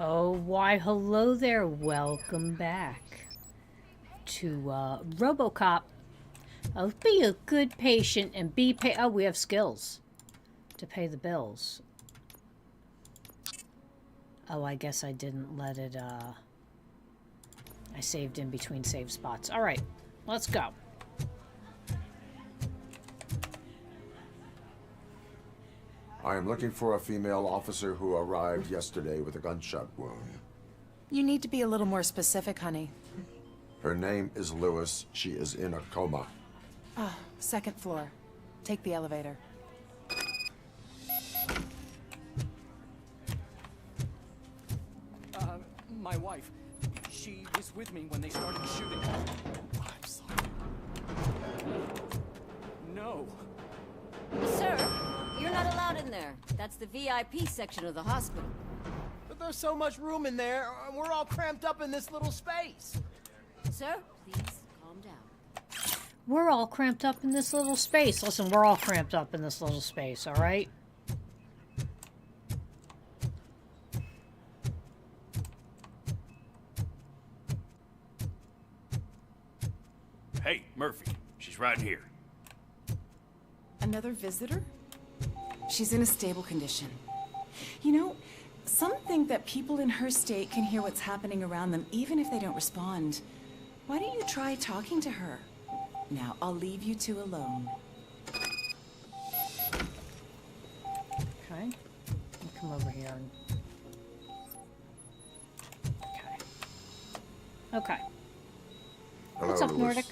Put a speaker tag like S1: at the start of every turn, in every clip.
S1: Oh, why hello there. Welcome back to RoboCop. Be a good patient and be oh, we have skills to pay the bills. Oh, I guess I didn't let it, I saved in between save spots. Alright, let's go.
S2: I am looking for a female officer who arrived yesterday with a gunshot wound.
S3: You need to be a little more specific, honey.
S2: Her name is Lewis. She is in a coma.
S3: Ah, second floor. Take the elevator.
S4: My wife. She was with me when they started shooting. I'm sorry. No.
S5: Sir, you're not allowed in there. That's the VIP section of the hospital.
S6: But there's so much room in there, and we're all cramped up in this little space.
S5: Sir, please calm down.
S1: We're all cramped up in this little space. Listen, we're all cramped up in this little space, alright?
S7: Hey, Murphy. She's right here.
S3: Another visitor? She's in a stable condition. You know, some think that people in her state can hear what's happening around them even if they don't respond. Why don't you try talking to her? Now, I'll leave you two alone.
S1: Okay. Come over here and... Okay. Okay.
S2: Hello,
S1: What's up,
S2: Lewis.
S1: Nordic?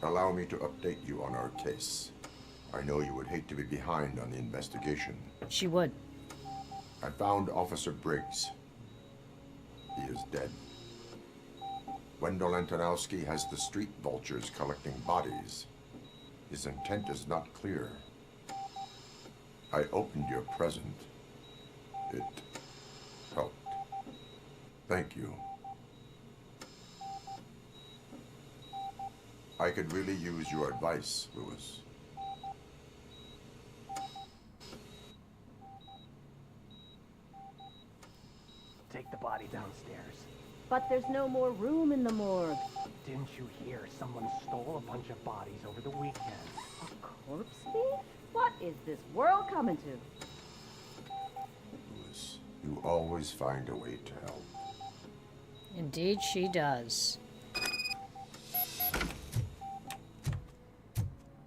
S2: Allow me to update you on our case. I know you would hate to be behind on the investigation.
S1: She would.
S2: I found Officer Briggs. He is dead. Wendell Antonowski has the street vultures collecting bodies. His intent is not clear. I opened your present. It helped. Thank you. I could really use your advice, Lewis.
S6: Take the body downstairs.
S5: But there's no more room in the morgue.
S6: Didn't you hear someone stole a bunch of bodies over the weekend?
S5: A corpse thief? What is this world coming to?
S2: Lewis, you always find a way to help.
S1: Indeed, she does.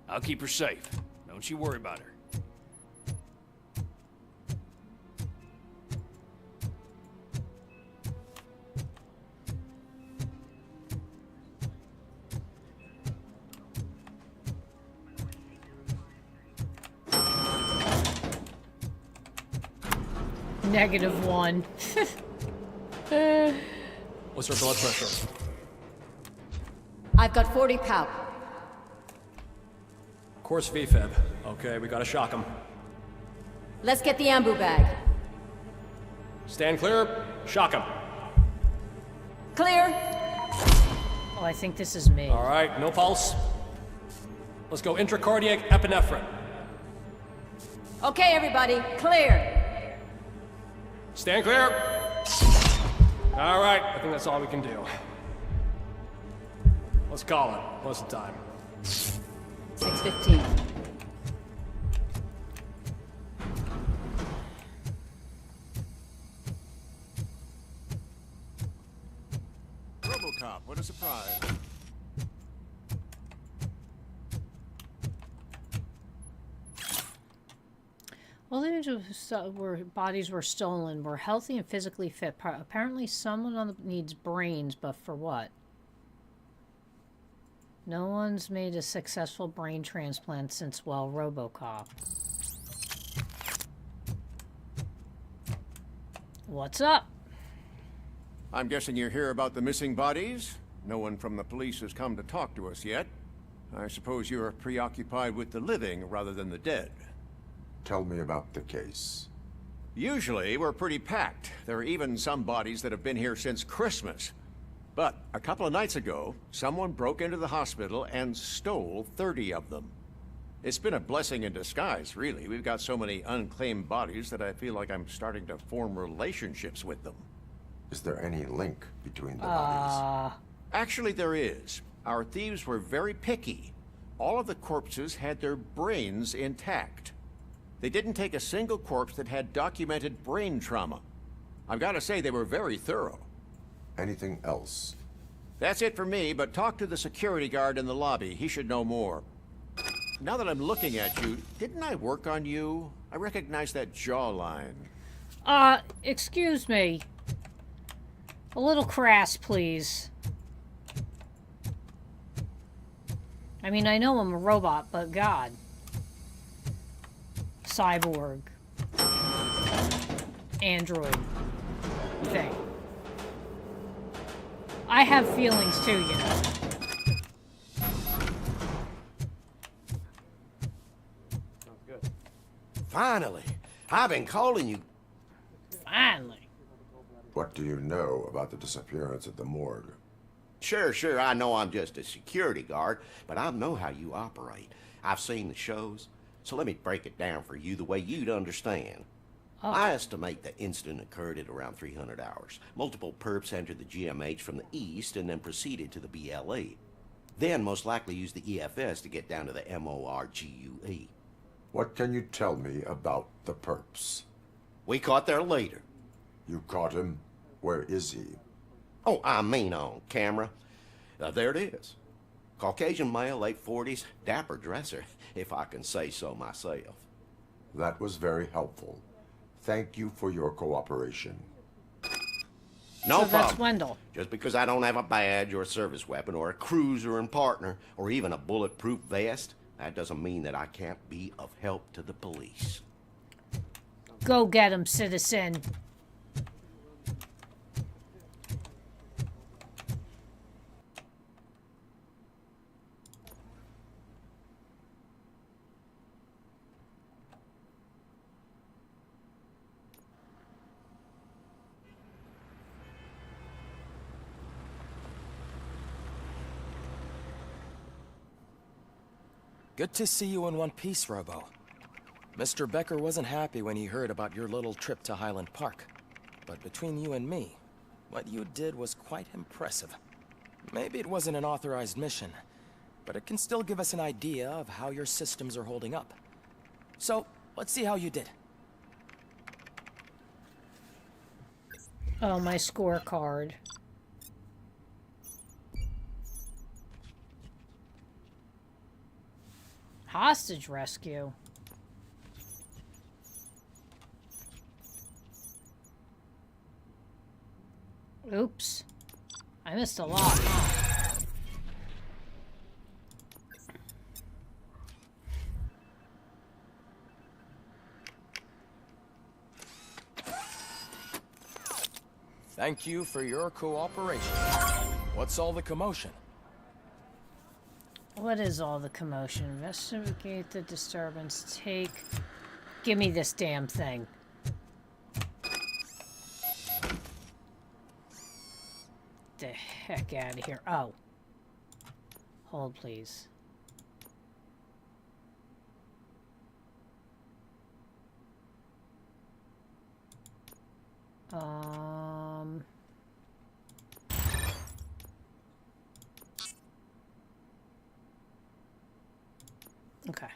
S7: I'll keep her safe. Don't you worry about her.
S1: -1.
S4: What's her blood pressure?
S5: I've got 40 pow.
S4: Course VFib. Okay, we gotta shock him.
S5: Let's get the ambu bag.
S4: Stand clear. Shock him.
S5: Clear.
S1: Oh, I think this is me.
S4: All right, no pulse. Let's go intracardiac epinephrine.
S5: Okay, everybody, clear.
S4: Stand clear. All right, I think that's all we can do. Let's call it. What's the time?
S5: 6:15.
S8: RoboCop, what a surprise.
S1: All the images where bodies were stolen were healthy and physically fit. Apparently someone needs brains, but for what? No one's made a successful brain transplant since, well, RoboCop. What's up?
S8: I'm guessing you're here about the missing bodies? No one from the police has come to talk to us yet. I suppose you're preoccupied with the living rather than the dead.
S2: Tell me about the case.
S8: Usually, we're pretty packed. There are even some bodies that have been here since Christmas. But a couple of nights ago, someone broke into the hospital and stole 30 of them. It's been a blessing in disguise, really. We've got so many unclaimed bodies that I feel like I'm starting to form relationships with them.
S2: Is there any link between the bodies?
S8: Actually, there is. Our thieves were very picky. All of the corpses had their brains intact. They didn't take a single corpse that had documented brain trauma. I've got to say, they were very thorough.
S2: Anything else?
S8: That's it for me, but talk to the security guard in the lobby. He should know more. Now that I'm looking at you, didn't I work on you? I recognize that jawline.
S1: Excuse me. A little crass, please. I mean, I know I'm a robot, but God. Cyborg. Android. Thing. I have feelings too, you know.
S6: Finally. I've been calling you.
S1: Finally.
S2: What do you know about the disappearance at the morgue?
S9: Sure, I know I'm just a security guard, but I know how you operate. I've seen the shows, so let me break it down for you the way you'd understand.
S1: Oh.
S9: I estimate the incident occurred at around 300 hours. Multiple perps entered the GMH from the east and then proceeded to the BLE. Then most likely used the EFS to get down to the MORGUE.
S2: What can you tell me about the perps?
S9: We caught their leader.
S2: You caught him? Where is he?
S9: Oh, I mean on camera. There it is. Caucasian male, late 40s, dapper dresser, if I can say so myself.
S2: That was very helpful. Thank you for your cooperation.
S9: No
S1: So
S9: problem.
S1: that's Wendell.
S9: Just because I don't have a badge or a service weapon or a cruiser and partner or even a bulletproof vest, that doesn't mean that I can't be of help to the police.
S1: Go get him, citizen.
S10: Good to see you in one piece, Robo. Mr. Becker wasn't happy when he heard about your little trip to Highland Park. But between you and me, what you did was quite impressive. Maybe it wasn't an authorized mission, but it can still give us an idea of how your systems are holding up. So, let's see how you did.
S1: Oh, my scorecard. Hostage rescue. Oops. I missed a lot, huh?
S10: Thank you for your cooperation. What's all the commotion?
S1: What is all the commotion? Investigate the disturbance. Give me this damn thing. The heck out of here. Oh. Hold, please. Okay.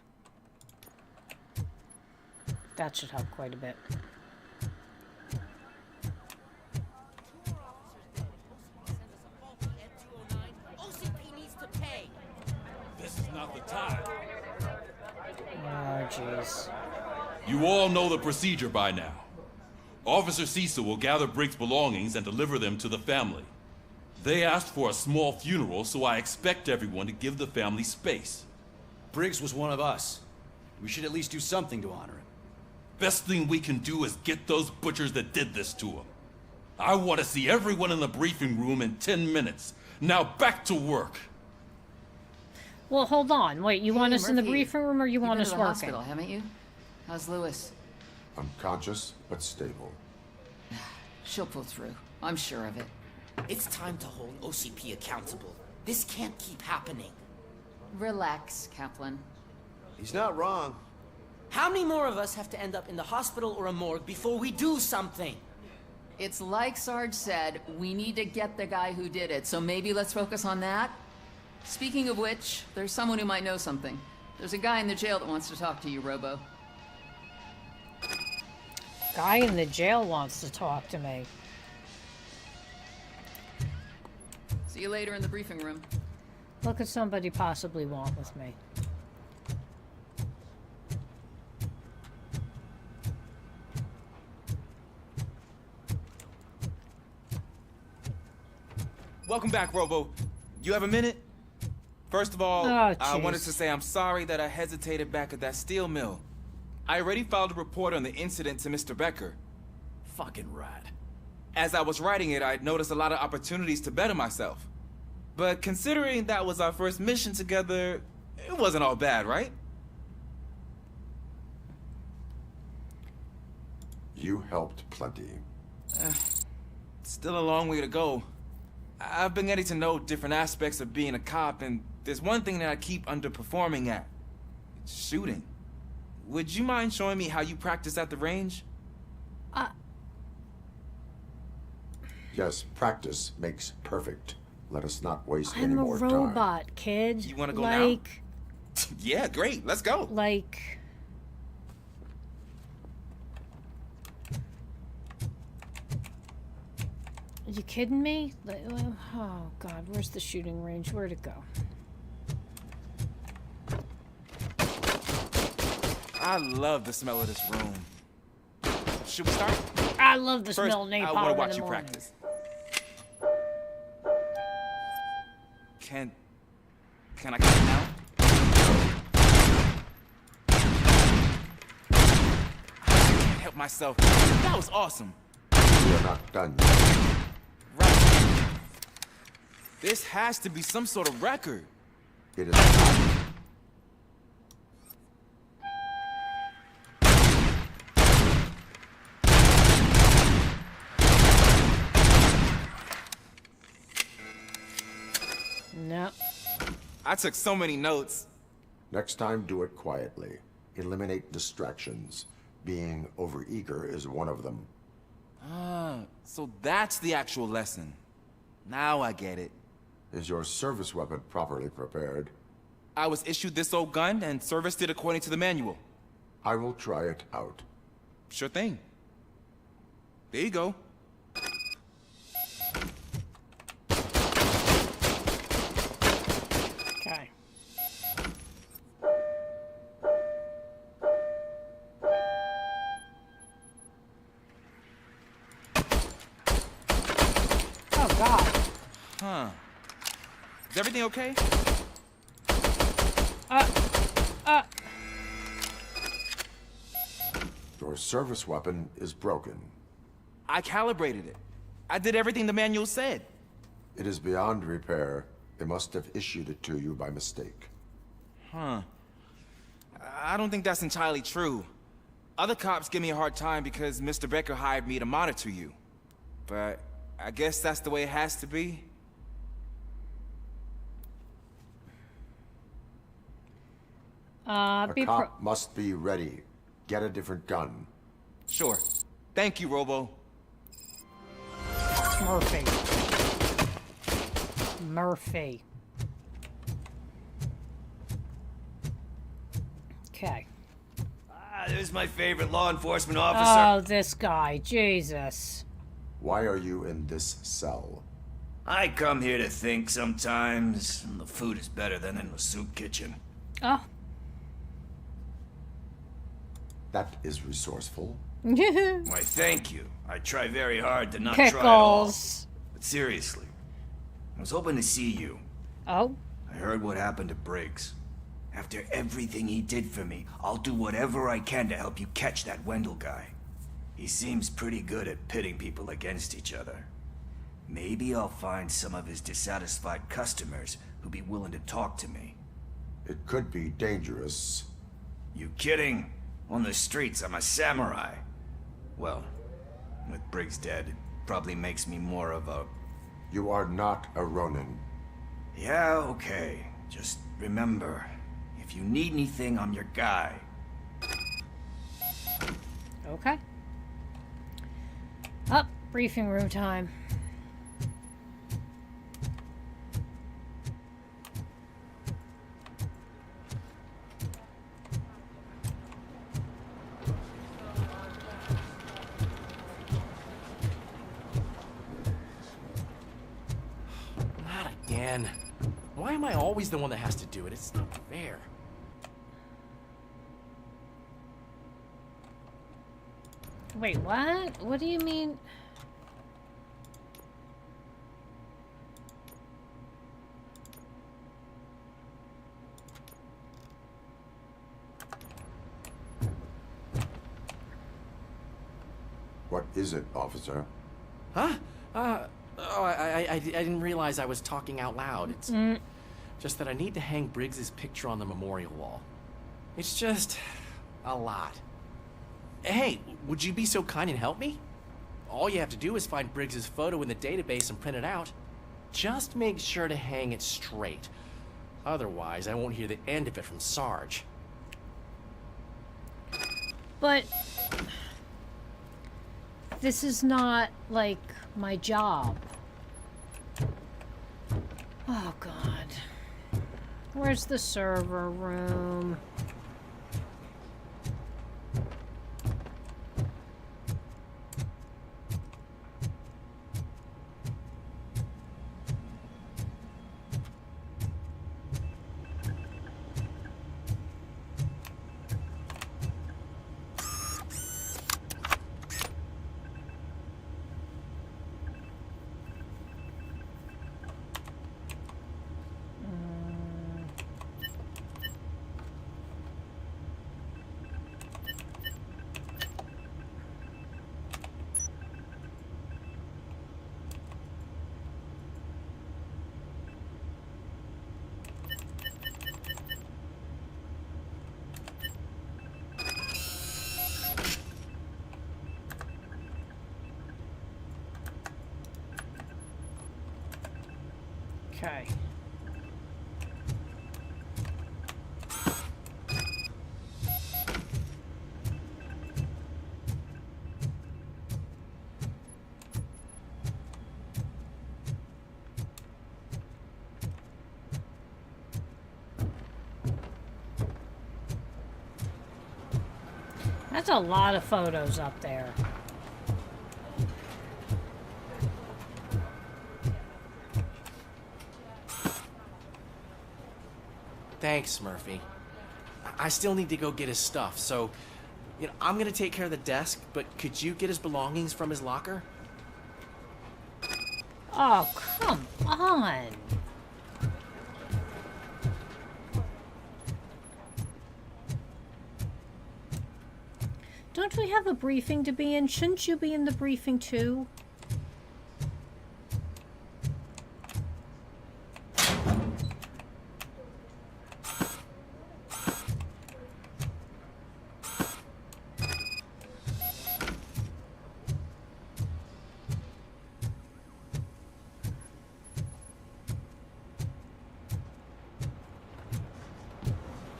S1: That should help quite a bit.
S7: This is not the time.
S1: Oh, jeez.
S11: You all know the procedure by now. Officer Cecil will gather Briggs' belongings and deliver them to the family. They asked for a small funeral, so I expect everyone to give the family space.
S7: Briggs was one of us. We should at least do something to honor him.
S11: Best thing we can do is get those butchers that did this to him. I want to see everyone in the briefing room in 10 minutes. Now back to work.
S1: Well, hold on. Wait, you want us in the
S3: Murphy,
S1: briefing room or you want us
S3: You've been to the
S1: working?
S3: hospital, haven't you? How's Lewis?
S2: Unconscious, but stable.
S3: She'll pull through. I'm sure of it.
S6: It's time to hold OCP accountable. This can't keep happening.
S3: Relax, Kaplan.
S12: He's not wrong.
S6: How many more of us have to end up in the hospital or a morgue before we do something?
S13: It's like Sarge said, we need to get the guy who did it, so maybe let's focus on that? Speaking of which, there's someone who might know something. There's a guy in the jail that wants to talk to you, Robo.
S1: Guy in the jail wants to talk to me.
S13: See you later in the briefing room.
S1: What could somebody possibly want with me?
S14: Welcome back, Robo. You have a minute? First of all,
S1: Oh,
S14: I wanted
S1: jeez.
S14: to say I'm sorry that I hesitated back at that steel mill. I already filed a report on the incident to Mr. Becker.
S7: Fucking rat.
S14: As I was writing it, I noticed a lot of opportunities to better myself. But considering that was our first mission together, it wasn't all bad, right?
S2: You helped plenty.
S14: Still a long way to go. I've been getting to know different aspects of being a cop, and there's one thing that I keep underperforming at. It's shooting. Would you mind showing me how you practice at the range?
S2: Yes, practice makes perfect. Let us not waste any
S1: I'm a
S2: more time.
S1: robot, kid.
S14: You wanna go
S1: like,
S14: now? Yeah, great. Let's go.
S1: Like... Are you kidding me? Like, oh, God. Where's the shooting range? Where'd it go?
S14: I love the smell of this room. Should we start?
S1: I love the
S14: First,
S1: smell of napalm
S14: I want to
S1: in
S14: watch
S1: the
S14: you
S1: morning.
S14: practice. Can I count now? I can't help myself. That was awesome.
S2: We are not done yet.
S14: Right. This has to be some sort of record.
S2: It is not.
S1: No.
S14: I took so many notes.
S2: Next time, do it quietly. Eliminate distractions. Being overeager is one of them.
S14: Ah, so that's the actual lesson. Now I get it.
S2: Is your service weapon properly prepared?
S14: I was issued this old gun and serviced it according to the manual.
S2: I will try it out.
S14: Sure thing. There you go.
S1: Okay. Oh, God.
S14: Huh. Is everything okay?
S2: Your service weapon is broken.
S14: I calibrated it. I did everything the manual said.
S2: It is beyond repair. They must have issued it to you by mistake.
S14: Huh. I don't think that's entirely true. Other cops give me a hard time because Mr. Becker hired me to monitor you. But I guess that's the way it has to be.
S2: A cop must be ready. Get a different gun.
S14: Sure. Thank you, Robo.
S1: Murphy. Murphy. Okay.
S7: There's my favorite law enforcement officer.
S1: Oh, this guy. Jesus.
S2: Why are you in this cell?
S7: I come here to think sometimes, and the food is better than in the soup kitchen.
S1: Oh.
S2: That is resourceful.
S7: Why, thank you. I try very hard to not try at all.
S1: Pickles.
S7: But seriously, I was hoping to see you.
S1: Oh?
S7: I heard what happened to Briggs. After everything he did for me, I'll do whatever I can to help you catch that Wendell guy. He seems pretty good at pitting people against each other. Maybe I'll find some of his dissatisfied customers who'd be willing to talk to me.
S2: It could be dangerous.
S7: You kidding? On the streets, I'm a samurai. Well, with Briggs dead, it probably makes me more of a...
S2: You are not a Ronin.
S7: Yeah, okay. Just remember, if If you need anything, I'm your guy.
S1: Okay. Up, briefing room time.
S10: Not again. Why am I always the one that has to do it? It's not fair.
S1: Wait, what? What do you mean?
S2: What is it, officer?
S10: Huh? I didn't realize I was talking out loud. It's just that I need to hang Briggs's picture on the memorial wall. It's just a lot. Hey, would you be so kind and help me? All you have to do is find Briggs's photo in the database and print it out. Just make sure to hang it straight. Otherwise, I won't hear the end of it from Sarge.
S1: But this is not, like, my job. Oh, God. Where's the server room? Okay. That's a lot of photos up there.
S10: Thanks, Murphy. I still need to go get his stuff, so I'm gonna take care of the desk, but could you get his belongings from his locker?
S1: Oh, come on. Don't we have a briefing to be in? Shouldn't you be in the briefing too?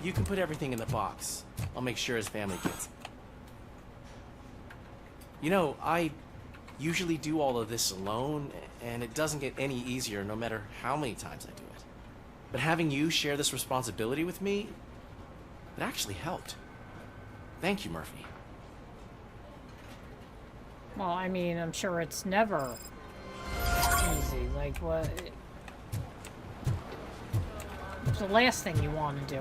S10: You can put everything in the box. I'll make sure his family gets it. I usually do all of this alone, and it doesn't get any easier no matter how many times I do it. But having you share this responsibility with me, it actually helped. Thank you, Murphy.
S1: Well, I mean, I'm sure it's never easy. Like, what? It's the last thing you want to do.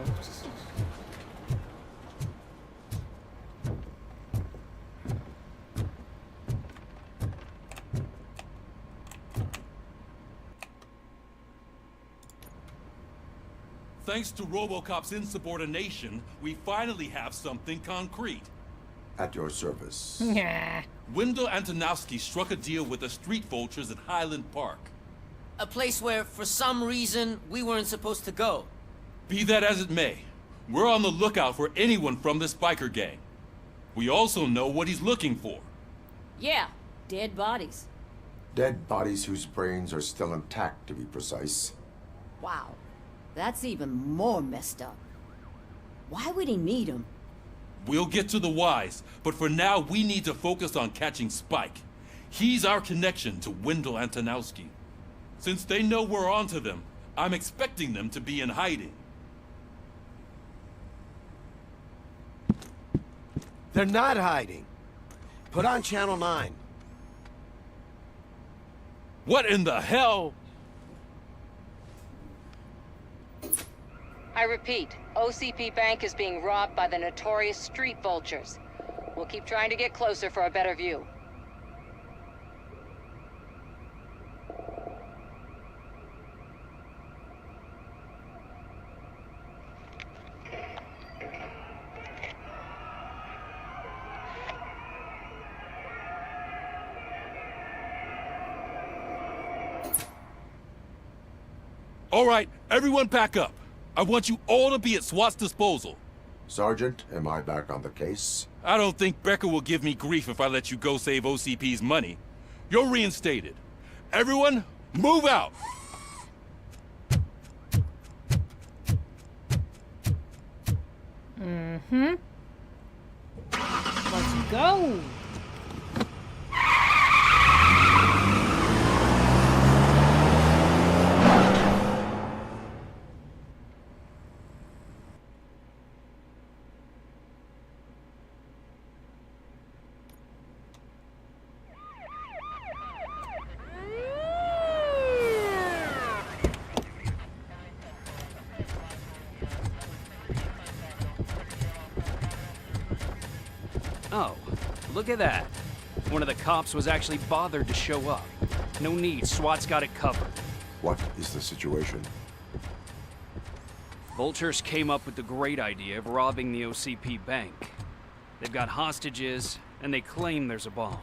S11: Thanks to RoboCop's insubordination, we finally have something concrete.
S2: At your service.
S1: Yeah.
S11: Wendell Antonowski struck a deal with the street vultures at Highland Park.
S6: A place where, for some reason, we weren't supposed to go.
S11: Be that as it may, we're on the lookout for anyone from this biker gang. We also know what he's looking for.
S5: Yeah, dead bodies.
S2: Dead bodies whose brains are still intact, to be precise.
S5: Wow, that's even more messed up. Why would he need them?
S11: We'll get to the whys, but for now we need to focus on catching Spike. He's our connection to Wendell Antonowski. Since they know we're onto them, I'm expecting them to be in hiding.
S12: They're not hiding. Put on Channel 9.
S11: What in the hell?
S15: I repeat, OCP Bank is being robbed by the notorious street vultures. We'll keep trying to get closer for a better view.
S11: All right, everyone back up. I want you all to be at SWAT's disposal.
S2: Sergeant, am I back on the case?
S11: I don't think Becker will give me grief if I let you go save OCP's money. You're reinstated. Everyone, move out!
S1: Mm-hmm. Let's go!
S16: Oh, look at that. One of the cops was actually bothered to show up. No need, SWAT's got it covered.
S2: What is the situation?
S16: Vultures came up with the great idea of robbing the OCP bank. They've got hostages, and they claim there's a bomb.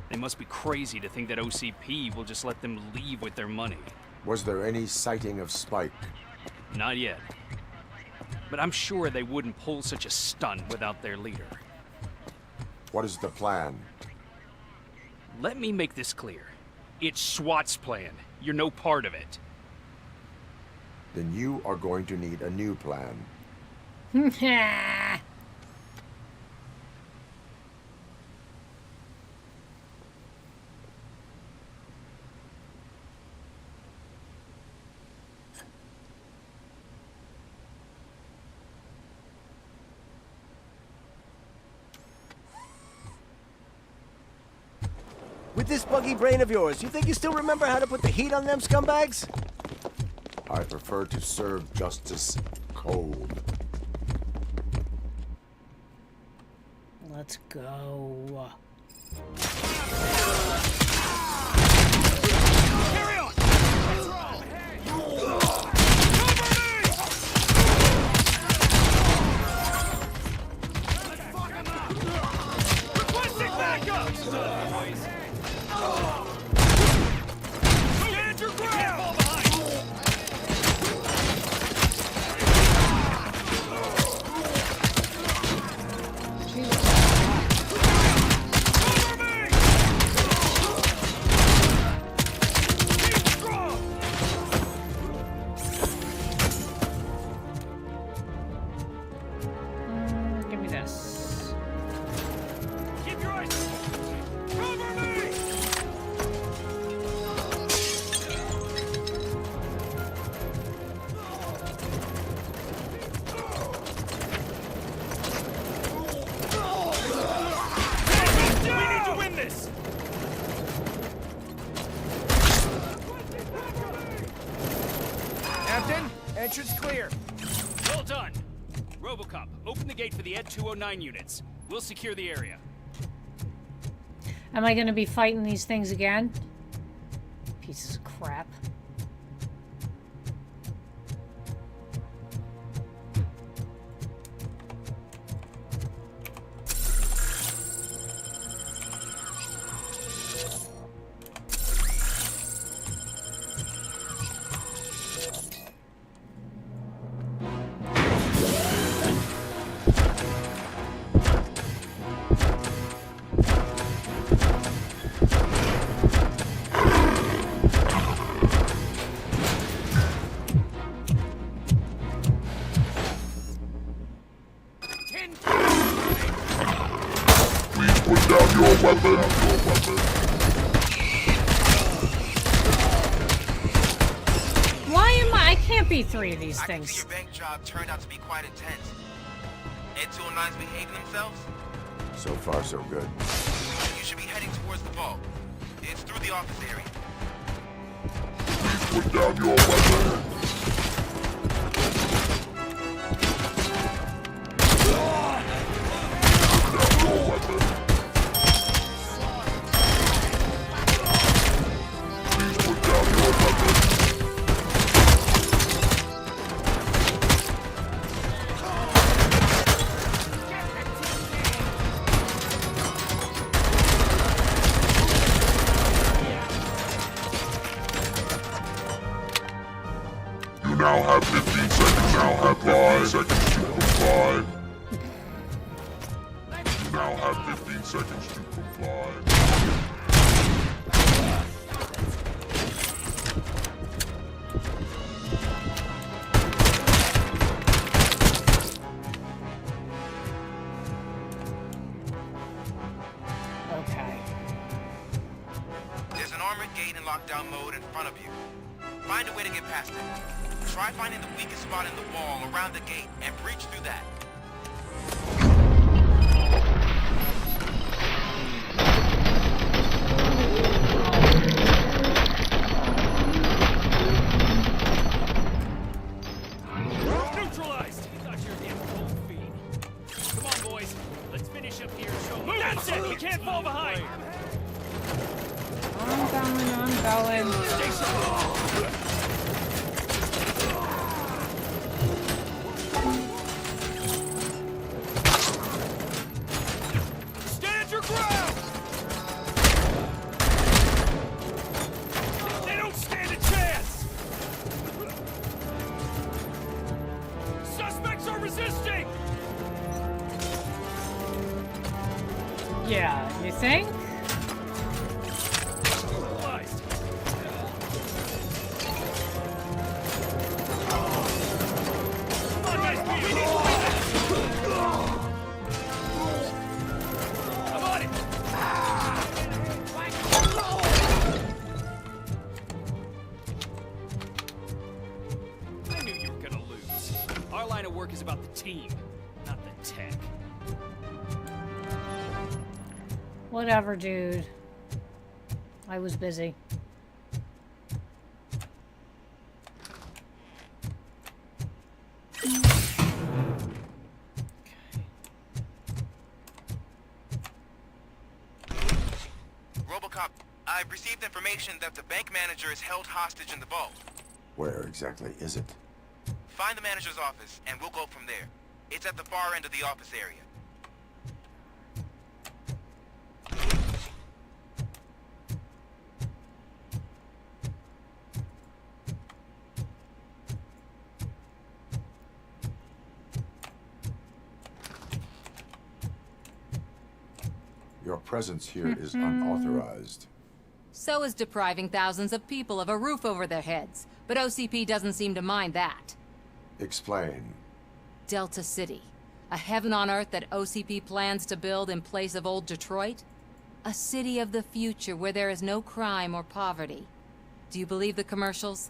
S16: They must be crazy to think that OCP will just let them leave with their money.
S2: Was there any sighting of Spike?
S16: Not yet. But I'm sure they wouldn't pull such a stunt without their leader.
S2: What is the plan?
S16: Let me make this clear. It's SWAT's plan. You're no part of it.
S2: Then you are going to need a new plan.
S12: With this buggy brain of yours, you think you still remember how to put the heat on them scumbags?
S2: I prefer to serve justice cold.
S1: Let's go.
S6: Carry on! Requesting backup! Stand your ground!
S1: Give me this.
S6: Keep your eyes... Cover me! We need to win this! Captain, entrance clear.
S16: Well done. RoboCop, open the gate for the Ed 209 units. We'll secure the area.
S1: Am I gonna be fighting these things again? Pieces of crap. Why am I can't be 3 of these
S17: I can see
S1: things.
S17: your bank job turned out to be quite intense. Ed 209's behaving themselves?
S2: So far, so good.
S17: You should be heading towards the vault. It's through the office area.
S2: Put down your weapon. You now have 15 seconds. Now have 15 seconds to comply. You now have 15 seconds to comply.
S1: Okay.
S17: There's an armored gate in lockdown mode in front of you. Find a way to get past it. Try finding the weakest spot in the wall around the gate and breach through that.
S16: Neutralized! Thought you were getting cold feet. Come on, boys. Let's finish up here. That's it! We can't fall behind!
S1: I'm going.
S16: Stand your ground! They don't stand a chance! Suspects are resisting!
S1: Yeah, you think?
S16: Neutralized. Come on, guys, we need to win this! I'm on it! I knew you were gonna lose. Our line of work is about the team, not the tech.
S1: Whatever, dude. I was busy.
S17: RoboCop, I've received information that the bank manager is held hostage in the vault.
S2: Where exactly is it?
S17: Find the manager's office, and we'll go from there. It's at the far end of the office area.
S2: Your presence here is unauthorized.
S15: So is depriving thousands of people of a roof over their heads. But OCP doesn't seem to mind that.
S2: Explain.
S15: Delta City. A heaven on earth that OCP plans to build in place of old Detroit? A city of the future where there is no crime or poverty. Do you believe the commercials?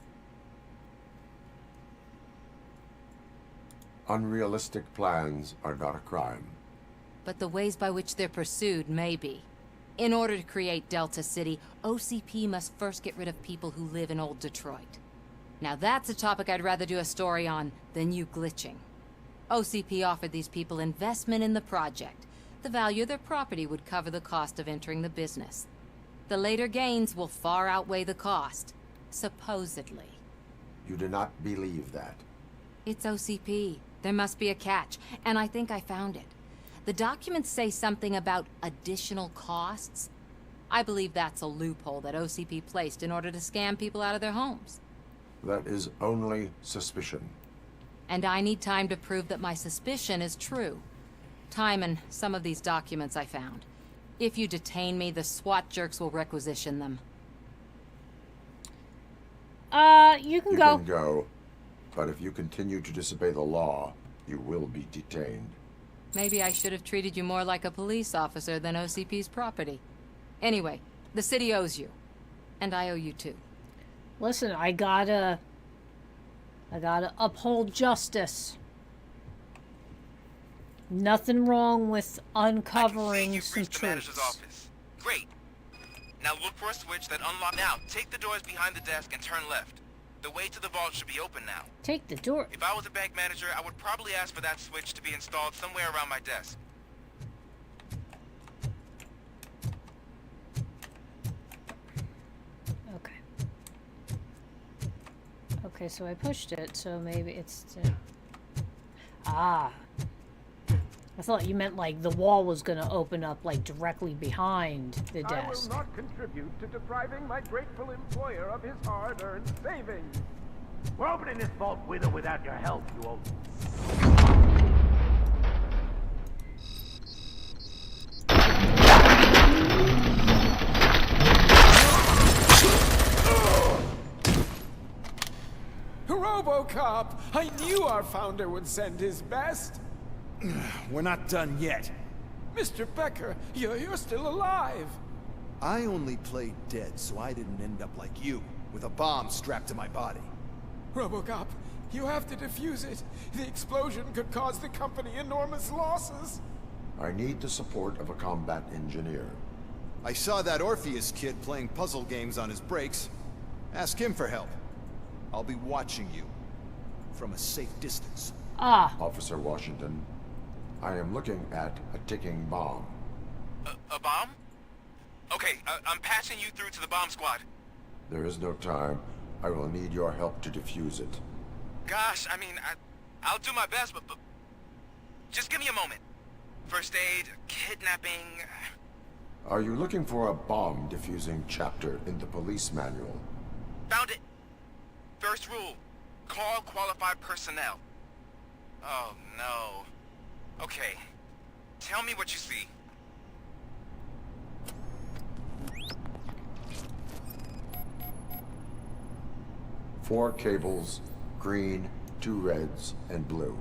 S2: Unrealistic plans are not a crime.
S15: But the ways by which they're pursued may be. In order to create Delta City, OCP must first get rid of people who live in old Detroit. Now that's a topic I'd rather do a story on than you glitching. OCP offered these people investment in the project. The value of their property would cover the cost of entering the business. The later gains will far outweigh the cost, supposedly.
S2: You do not believe that.
S15: It's OCP. There must be a catch, and I think I found it. The documents say something about additional costs. I believe that's a loophole that OCP placed in order to scam people out of their homes.
S2: That is only suspicion.
S15: And I need time to prove that my suspicion is true. Time and some of these documents I found. If you detain me, the SWAT jerks will requisition them.
S1: You can
S2: You
S1: go.
S2: can go, but if you continue to disobey the law, you will be detained.
S15: Maybe I should have treated you more like a police officer than OCP's property. Anyway, the city owes you. And I owe you too.
S1: Listen, I gotta uphold justice. Nothing wrong with uncovering some truths.
S17: Office. Great. Now look for a switch that unlocks. Now, take the doors behind the desk and turn left. The way to the vault should be open now.
S1: Take the door.
S17: If I was a bank manager, I would probably ask for that switch to be installed somewhere around my desk.
S1: Okay. Okay, so I pushed it, so maybe it's... Ah. I thought you meant like the wall was going to open up like directly behind the desk.
S18: I will not contribute to depriving my grateful employer of his hard-earned savings. We're opening this vault with or without your help, you old...
S6: RoboCop! I knew our founder would send his best.
S19: We're not done yet.
S6: Mr. Becker, you're still alive.
S19: I only played dead so I didn't end up like you, with a bomb strapped to my body.
S6: RoboCop, you have to defuse it. The explosion could cause the company enormous losses.
S2: I need the support of a combat engineer.
S19: I saw that Orpheus kid playing puzzle games on his breaks. Ask him for help. I'll be watching you from a safe distance.
S1: Ah.
S2: Officer Washington, I am looking at a ticking bomb.
S17: A bomb? Okay, I'm passing you through to the bomb squad.
S2: There is no time. I will need your help to defuse it.
S17: Gosh, I mean, I'll do my best, but just give me a moment. First aid, kidnapping...
S2: Are you looking for a bomb defusing chapter in the police manual?
S17: Found it. First rule, call qualified personnel. Oh, no. Okay, tell me what you see.
S2: Four cables, green, 2 reds, and blue.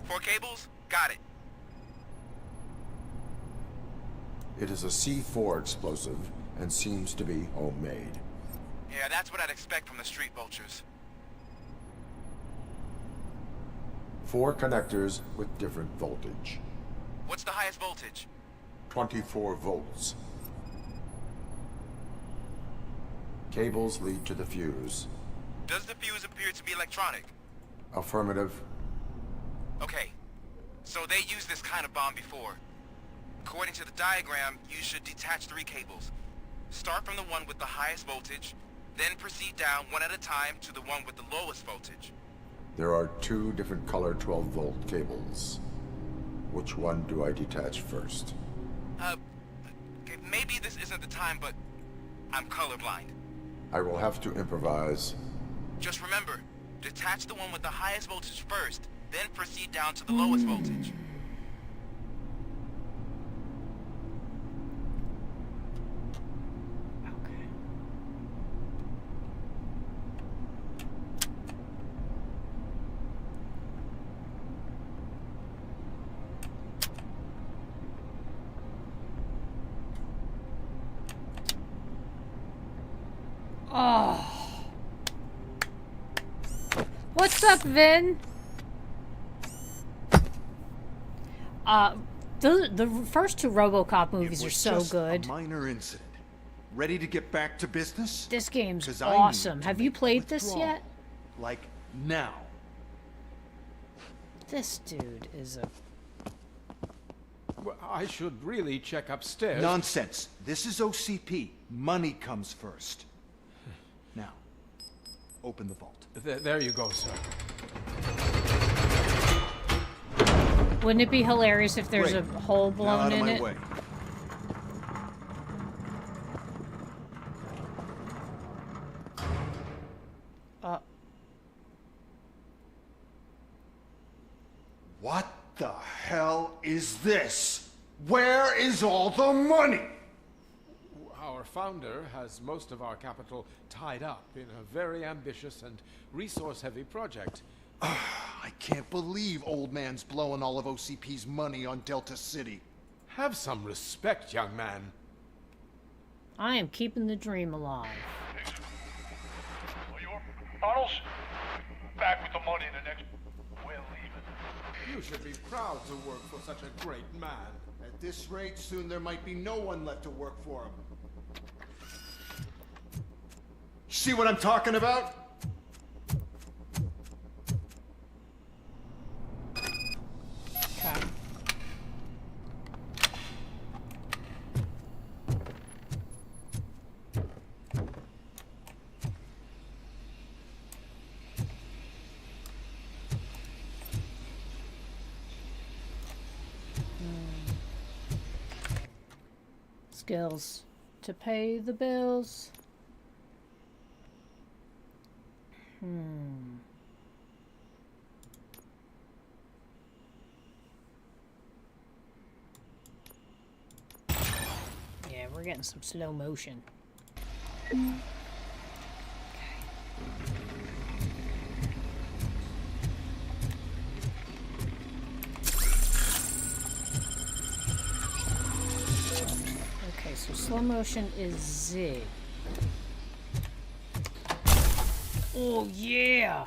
S17: 4 cables? Got it.
S2: It is a C4 explosive and seems to be homemade.
S17: Yeah, that's what I'd expect from the street vultures.
S2: 4 connectors with different voltage.
S17: What's the highest voltage?
S2: 24 volts. Cables lead to the fuse.
S17: Does the fuse appear to be electronic?
S2: Affirmative.
S17: Okay, so they used this kind of bomb before. According to the diagram, you should detach 3 cables. Start from the one with the highest voltage, then proceed down one at a time to the one with the lowest voltage.
S2: There are 2 different color 12-volt cables. Which one do I detach first?
S17: Okay, maybe this isn't the time, but I'm colorblind.
S2: I will have to improvise.
S17: Just remember, detach the one with the highest voltage first, then proceed down to the lowest voltage.
S1: Oh. What's up, Vin? The first 2 RoboCop movies are so good.
S20: A minor incident. Ready to get back to business?
S1: This game's awesome. Have you played this yet?
S20: Like now.
S1: This dude is a...
S18: Well, I should really check upstairs.
S20: Nonsense. This is OCP. Money comes first. Now, open the vault.
S18: There you go, sir.
S1: Wouldn't it be hilarious if there's a hole blown in it?
S20: Way. What the hell is this? Where is all the money?
S18: Our founder has most of our capital tied up in a very ambitious and resource-heavy project.
S20: I can't believe old man's blowing all of OCP's money on Delta City.
S18: Have some respect, young man.
S1: I am keeping the dream alive.
S18: Tunnels? Back with the money in the next... We're leaving.
S20: You should be proud to work for such a great man. At this rate, soon there might be no one left to work for him. See what I'm talking about?
S1: Okay. Skills to pay the bills. Yeah, we're getting some slow motion. Okay, so slow motion is Z. Oh yeah!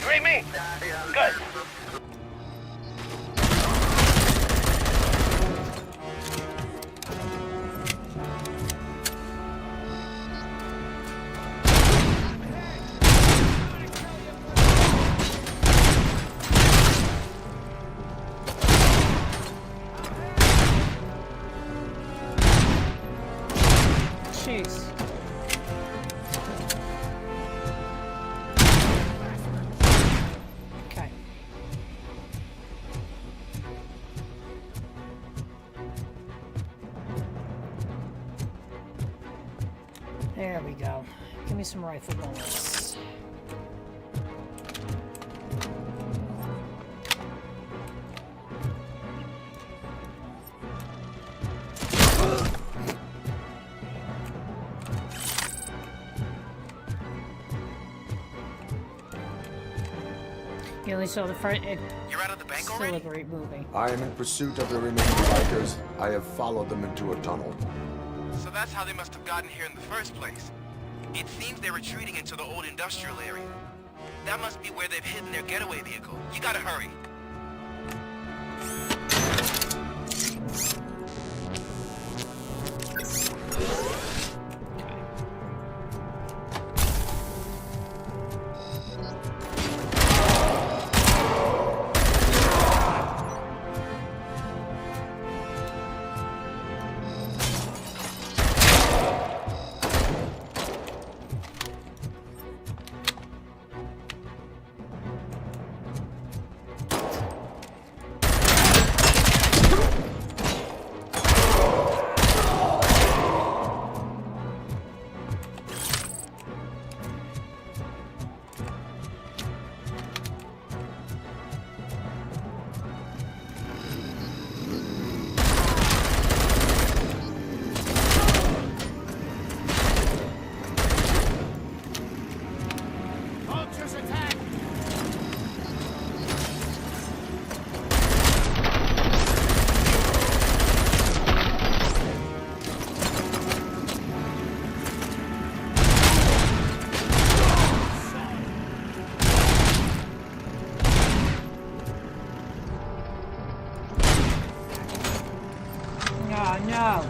S18: You read me? Good.
S1: Jeez. Okay. There we go. Give me some rifle bullets. You only saw the front.
S17: You're out of the bank
S1: Still
S17: already?
S1: a great movie.
S2: I am in pursuit of the remaining bikers. I have followed them into a tunnel.
S17: So that's how they must have gotten here in the first place. It seems they're retreating into the old industrial area. That must be where they've hidden their getaway vehicle. You gotta hurry.
S1: Oh no.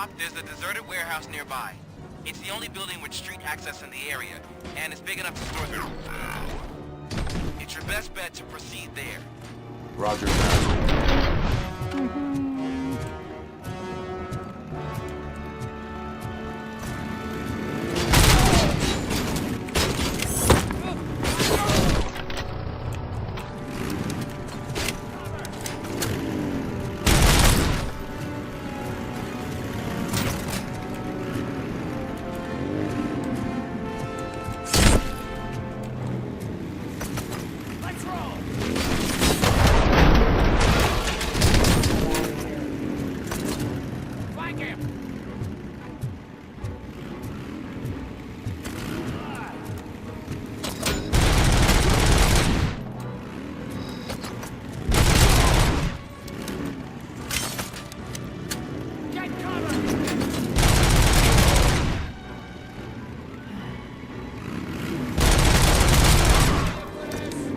S17: Cop, there's a deserted warehouse nearby. It's the only building with street access in the area, and it's big enough to store... It's your best bet to proceed there.
S2: Roger that.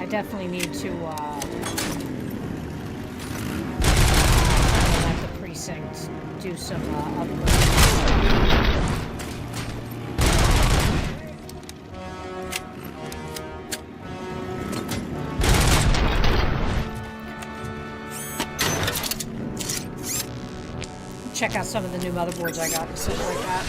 S1: Definitely need to at the precinct do some upgrades. Check out some of the new motherboards I got and stuff like that.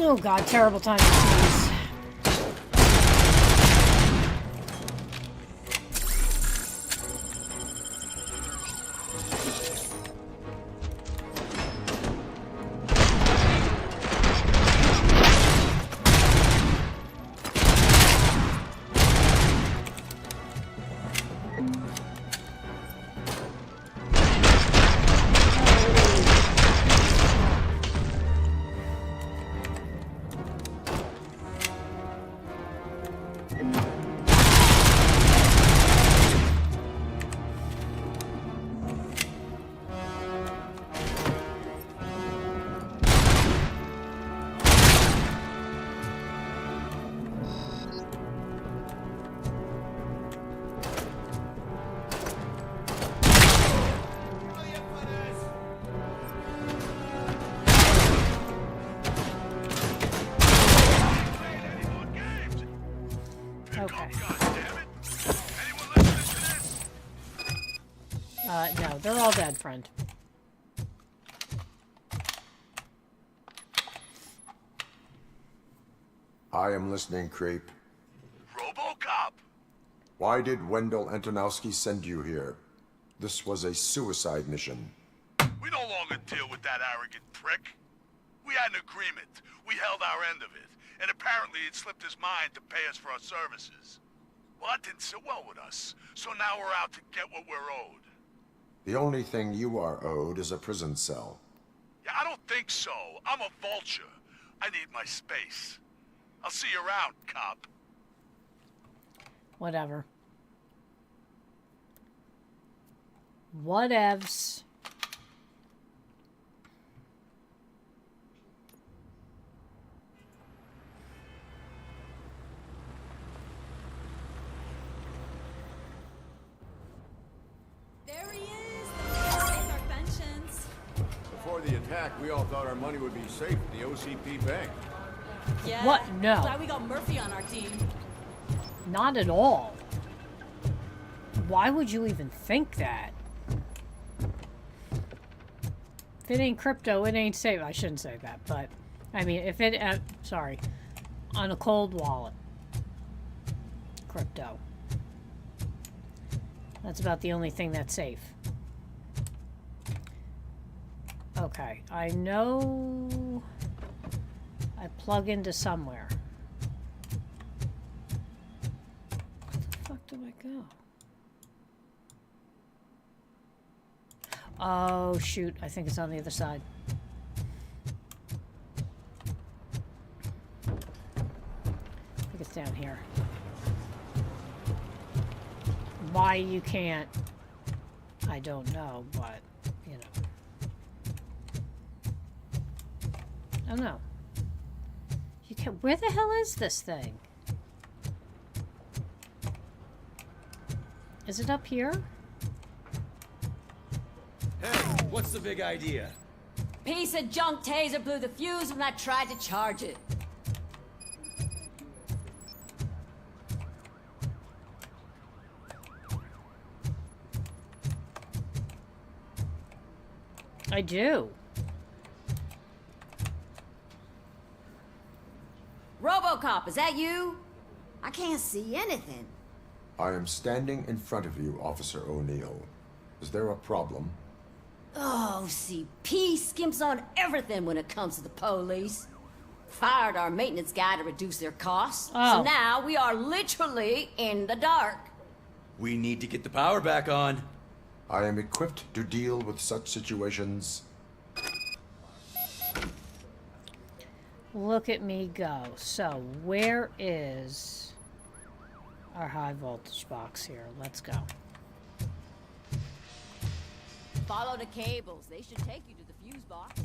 S1: Oh god, terrible time to sneeze. all dead, friend.
S2: I am listening, creep.
S20: RoboCop!
S2: Why did Wendell Antonowski send you here? This was a suicide mission.
S20: We no longer deal with that arrogant prick. We had an agreement. We held our end of it. And apparently it slipped his mind to pay us for our services. Well, that didn't sit well with us. So now we're out to get what we're owed.
S2: The only thing you are owed is a prison cell.
S20: Yeah, I don't think so. I'm a vulture. I need my space. I'll see you around, cop.
S1: Whatever. Whatevs.
S3: There he is! Our pensions.
S8: Before the attack, we all thought our money would be safe at the OCP bank.
S3: Yeah.
S1: What? No.
S3: Glad we got Murphy on our team.
S1: Not at all. Why would you even think that? If it ain't crypto, it ain't safe. I shouldn't say that, but I mean, if it, sorry, on a cold wallet, crypto. That's about the only thing that's safe. Okay, I know I plug into somewhere. Where the fuck do I go? Oh, shoot. I think it's on the other side. I think it's down here. Why you can't, I don't know, but, you know. Oh, no. You can't, where the hell is this thing? Is it up here?
S21: Hey, what's the big idea?
S5: Piece of junk taser blew the fuse when I tried to charge it.
S1: I do.
S5: RoboCop, is that you? I can't see anything.
S2: I am standing in front of you, Officer O'Neill. Is there a problem?
S5: Oh, CP skimps on everything when it comes to the police. Fired our maintenance guy to reduce their costs.
S21: Oh.
S5: So now we are literally in the dark.
S21: We need to get the power back on.
S2: I am equipped to deal with such situations.
S1: Look at me go. So, where is our high voltage box here? Let's go.
S5: Follow the cables. They should take you to the fuse box.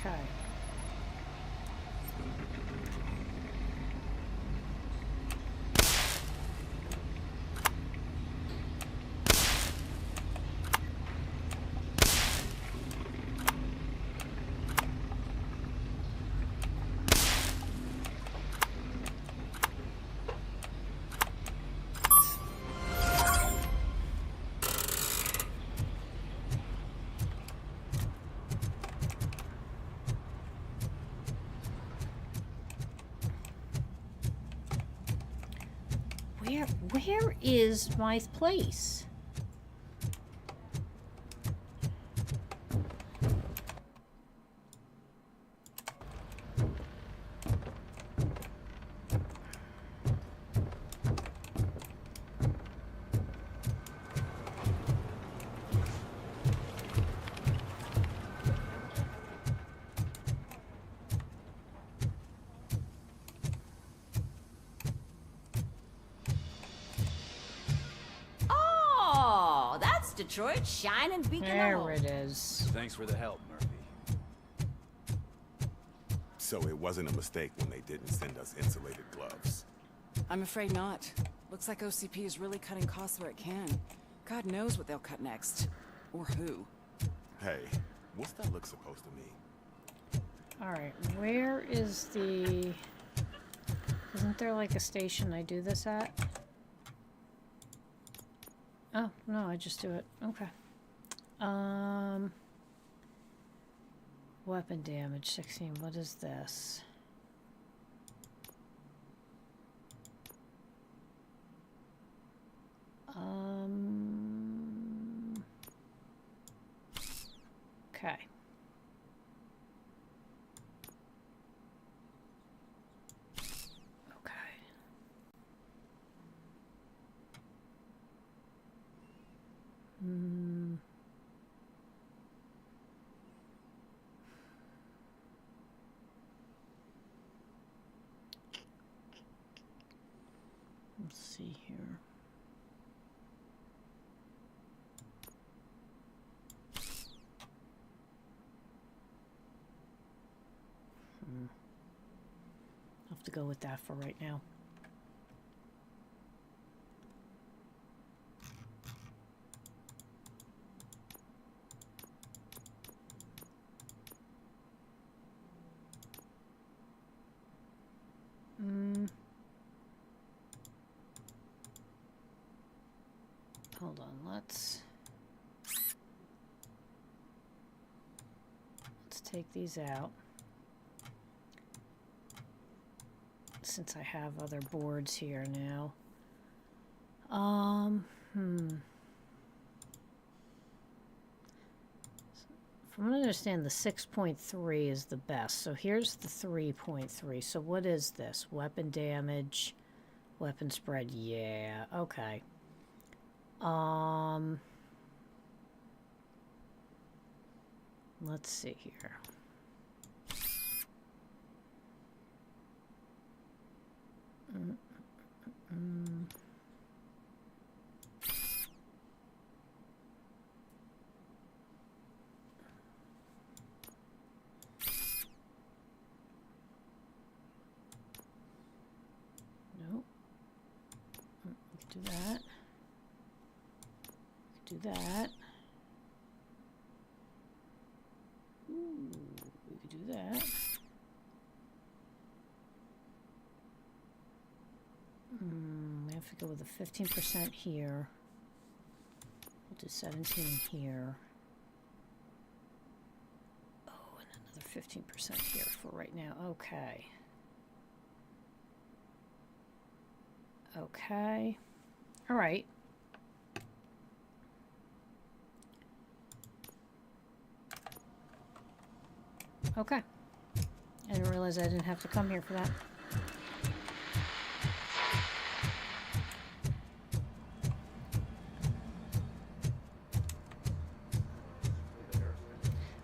S1: Okay. Where is my place?
S5: Detroit, shining beacon of
S1: There
S5: hope.
S1: it is.
S4: Thanks for the help, Murphy.
S22: So it wasn't a mistake when they didn't send us insulated gloves.
S3: I'm afraid not. Looks like OCP is really cutting costs where it can. God knows what they'll cut next. Or who.
S22: Hey, what's that look supposed to mean?
S1: Alright, where is the... Isn't there like a station I do this at? Oh, no, I just do it. Okay. Weapon damage, 16. What is this? Okay. Let's see here. I'll have to go with that for right now. Hold on, let's take these out. Since I have other boards here now. From what I understand, the 6.3 is the best. So here's the 3.3. So what is this? Weapon damage, weapon spread. Yeah, okay. Let's see here. Nope. We could do that. We could do that. Ooh, we could do that. We have to go with a 15% here. We'll do 17 here. Oh, and another 15% here for right now. Okay. Okay. All right. Okay. I didn't realize I didn't have to come here for that.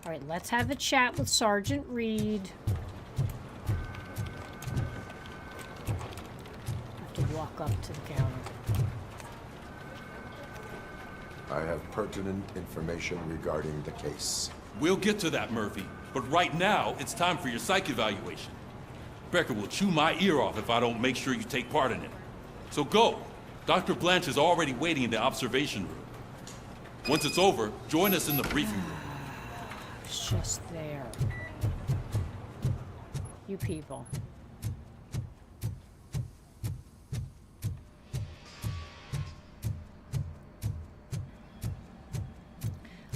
S1: All right, let's have a chat with Sergeant Reed. I have to walk up to the counter.
S2: I have pertinent information regarding the case.
S11: We'll get to that, Murphy. But right now, it's time for your psych evaluation. Becker will chew my ear off if I don't make sure you take part in it. So go. Dr. Blanche is already waiting in the observation room. Once it's over, join us in the briefing room.
S1: It's just there. You people.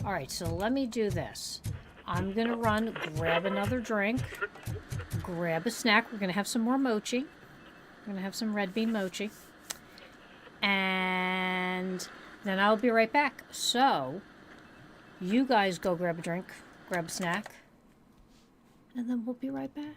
S1: All right, so let me do this. I'm gonna run, grab another drink, grab a snack. We're gonna have some more mochi. We're gonna have some red bean mochi. And then I'll be right back. So, you guys go grab a drink, grab a snack, and then we'll be right back.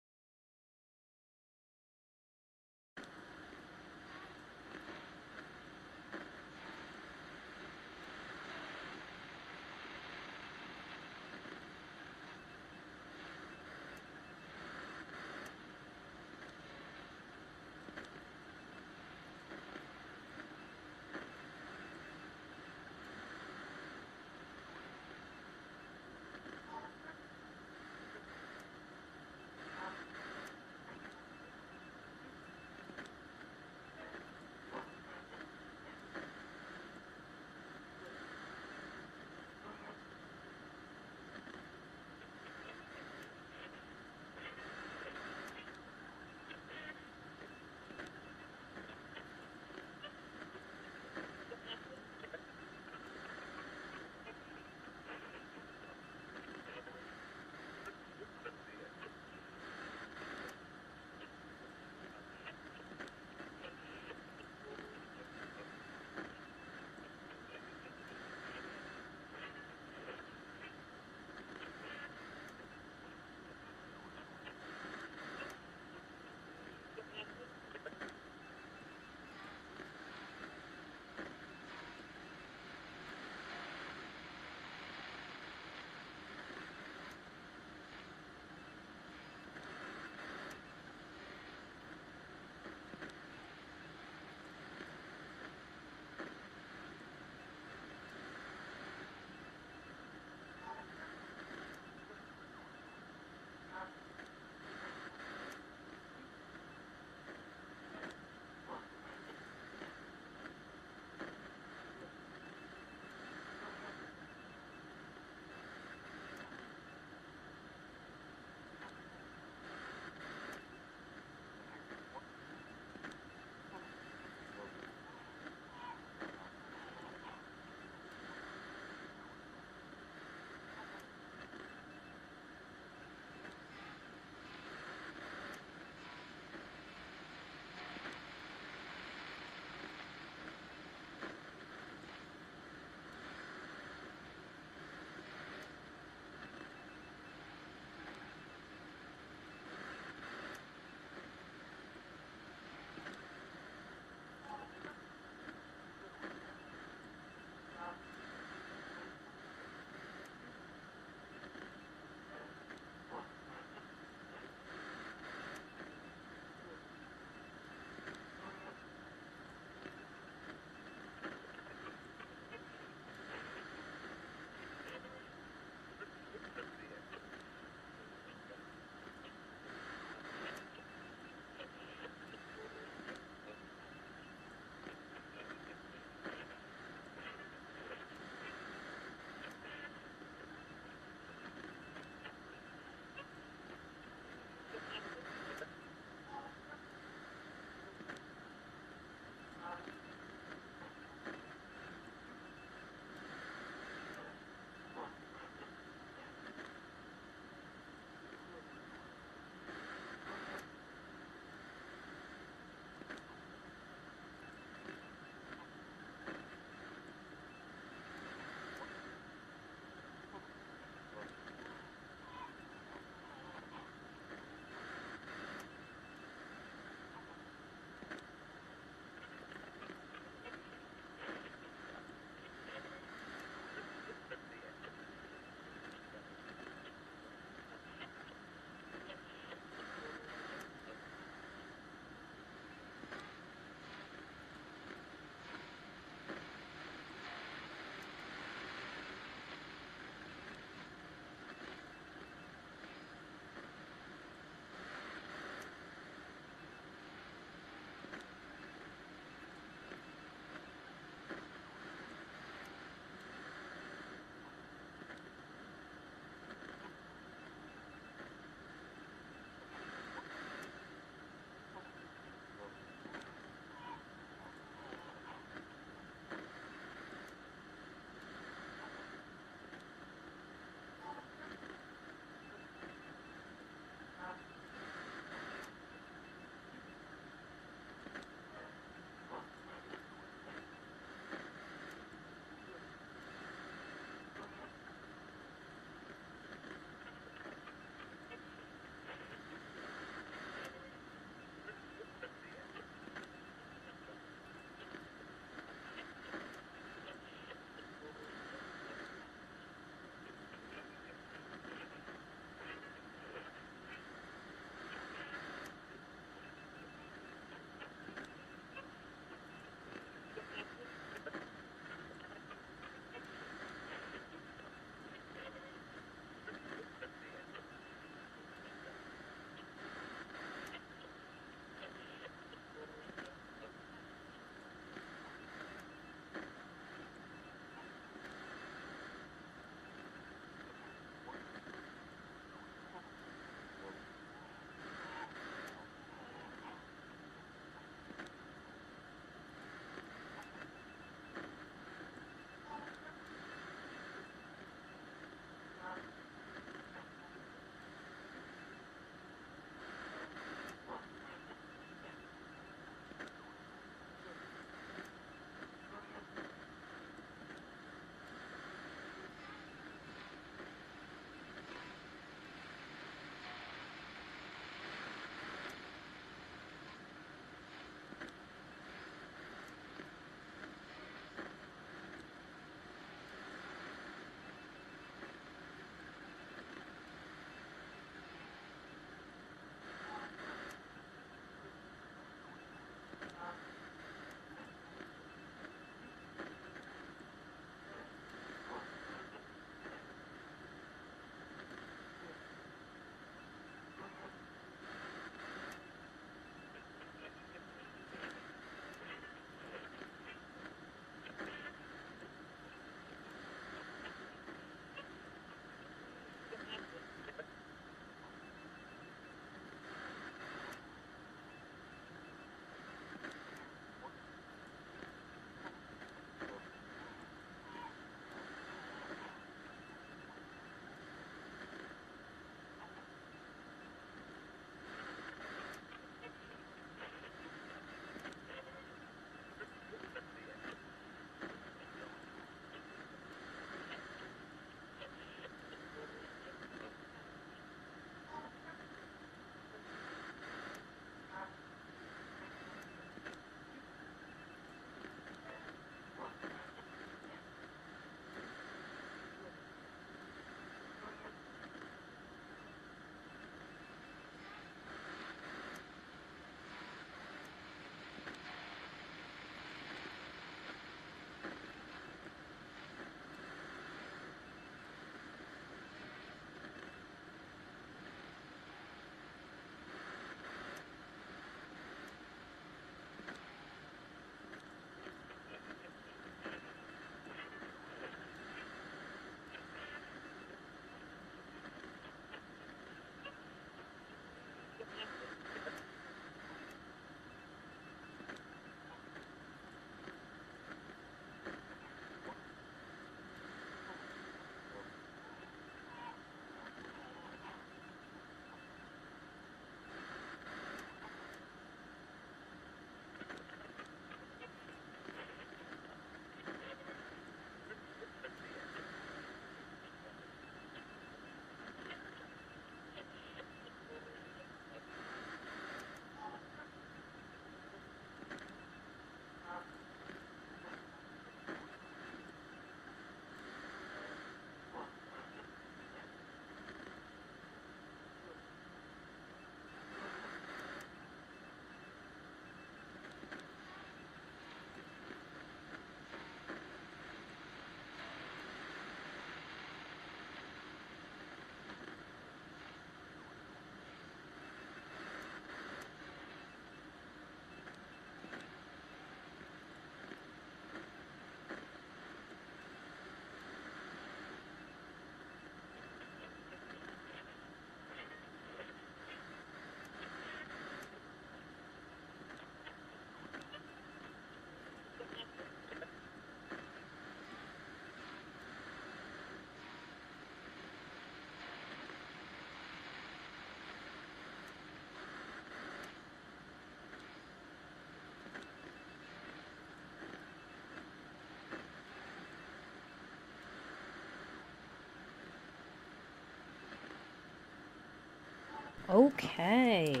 S1: Okay.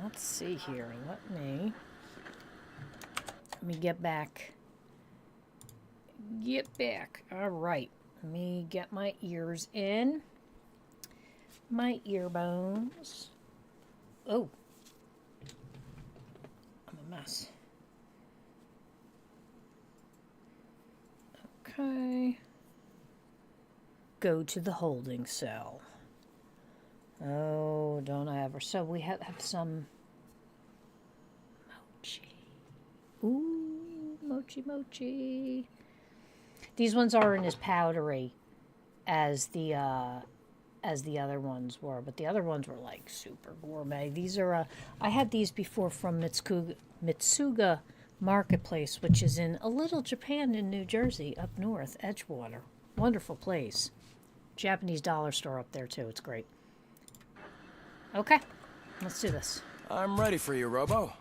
S1: Let's see here. Let me get back. Get back. All right. Let me get my ears in. My ear bones. Oh. I'm a mess. Okay. Go to the holding cell. Oh, don't I ever. So we have some mochi. Ooh, mochi mochi. These ones aren't as powdery as the other ones were, but the other ones were like super gourmet. These are I had these before from Mitsuga Marketplace, which is in a little Japan in New Jersey, up north, Edgewater. Wonderful place. Japanese dollar store up there too. It's great. Okay, let's do this.
S10: I'm ready for you, Robo.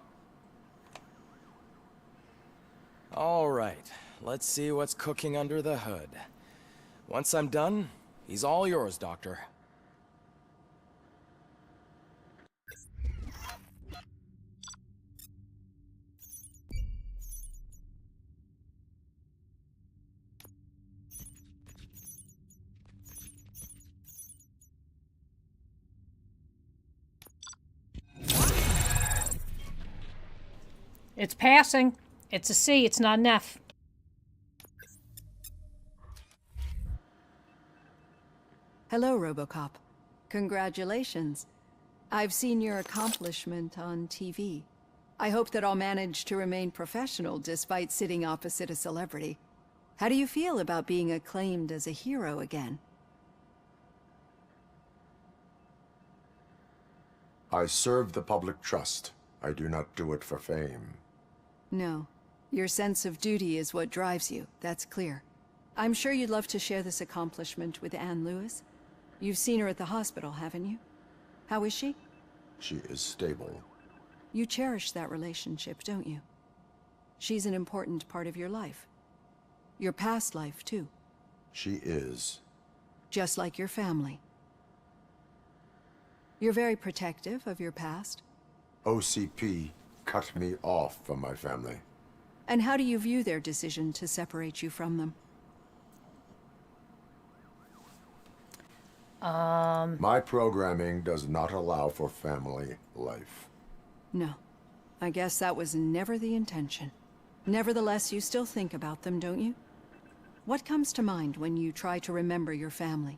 S10: All right, let's see what's cooking under the hood. Once I'm done, he's all yours, Doctor.
S1: It's passing. It's a C. It's not an F.
S4: Hello, RoboCop. Congratulations. I've seen your accomplishment on TV. I hope that I'll manage to remain professional despite sitting opposite a celebrity. How do you feel about being acclaimed as a hero again?
S2: I serve the public trust. I do not do it for fame.
S4: No. Your sense of duty is what drives you, that's clear. I'm sure you'd love to share this accomplishment with Anne Lewis. You've seen her at the hospital, haven't you? How is she?
S2: She is stable.
S4: You cherish that relationship, don't you? She's an important part of your life. Your past life, too.
S2: She is.
S4: Just like your family. You're very protective of your past.
S2: OCP cut me off from my family.
S4: And how do you view their decision to separate you from them?
S2: My programming does not allow for family life.
S4: No. I guess that was never the intention. Nevertheless, you still think about them, don't you? What comes to mind when you try to remember your family?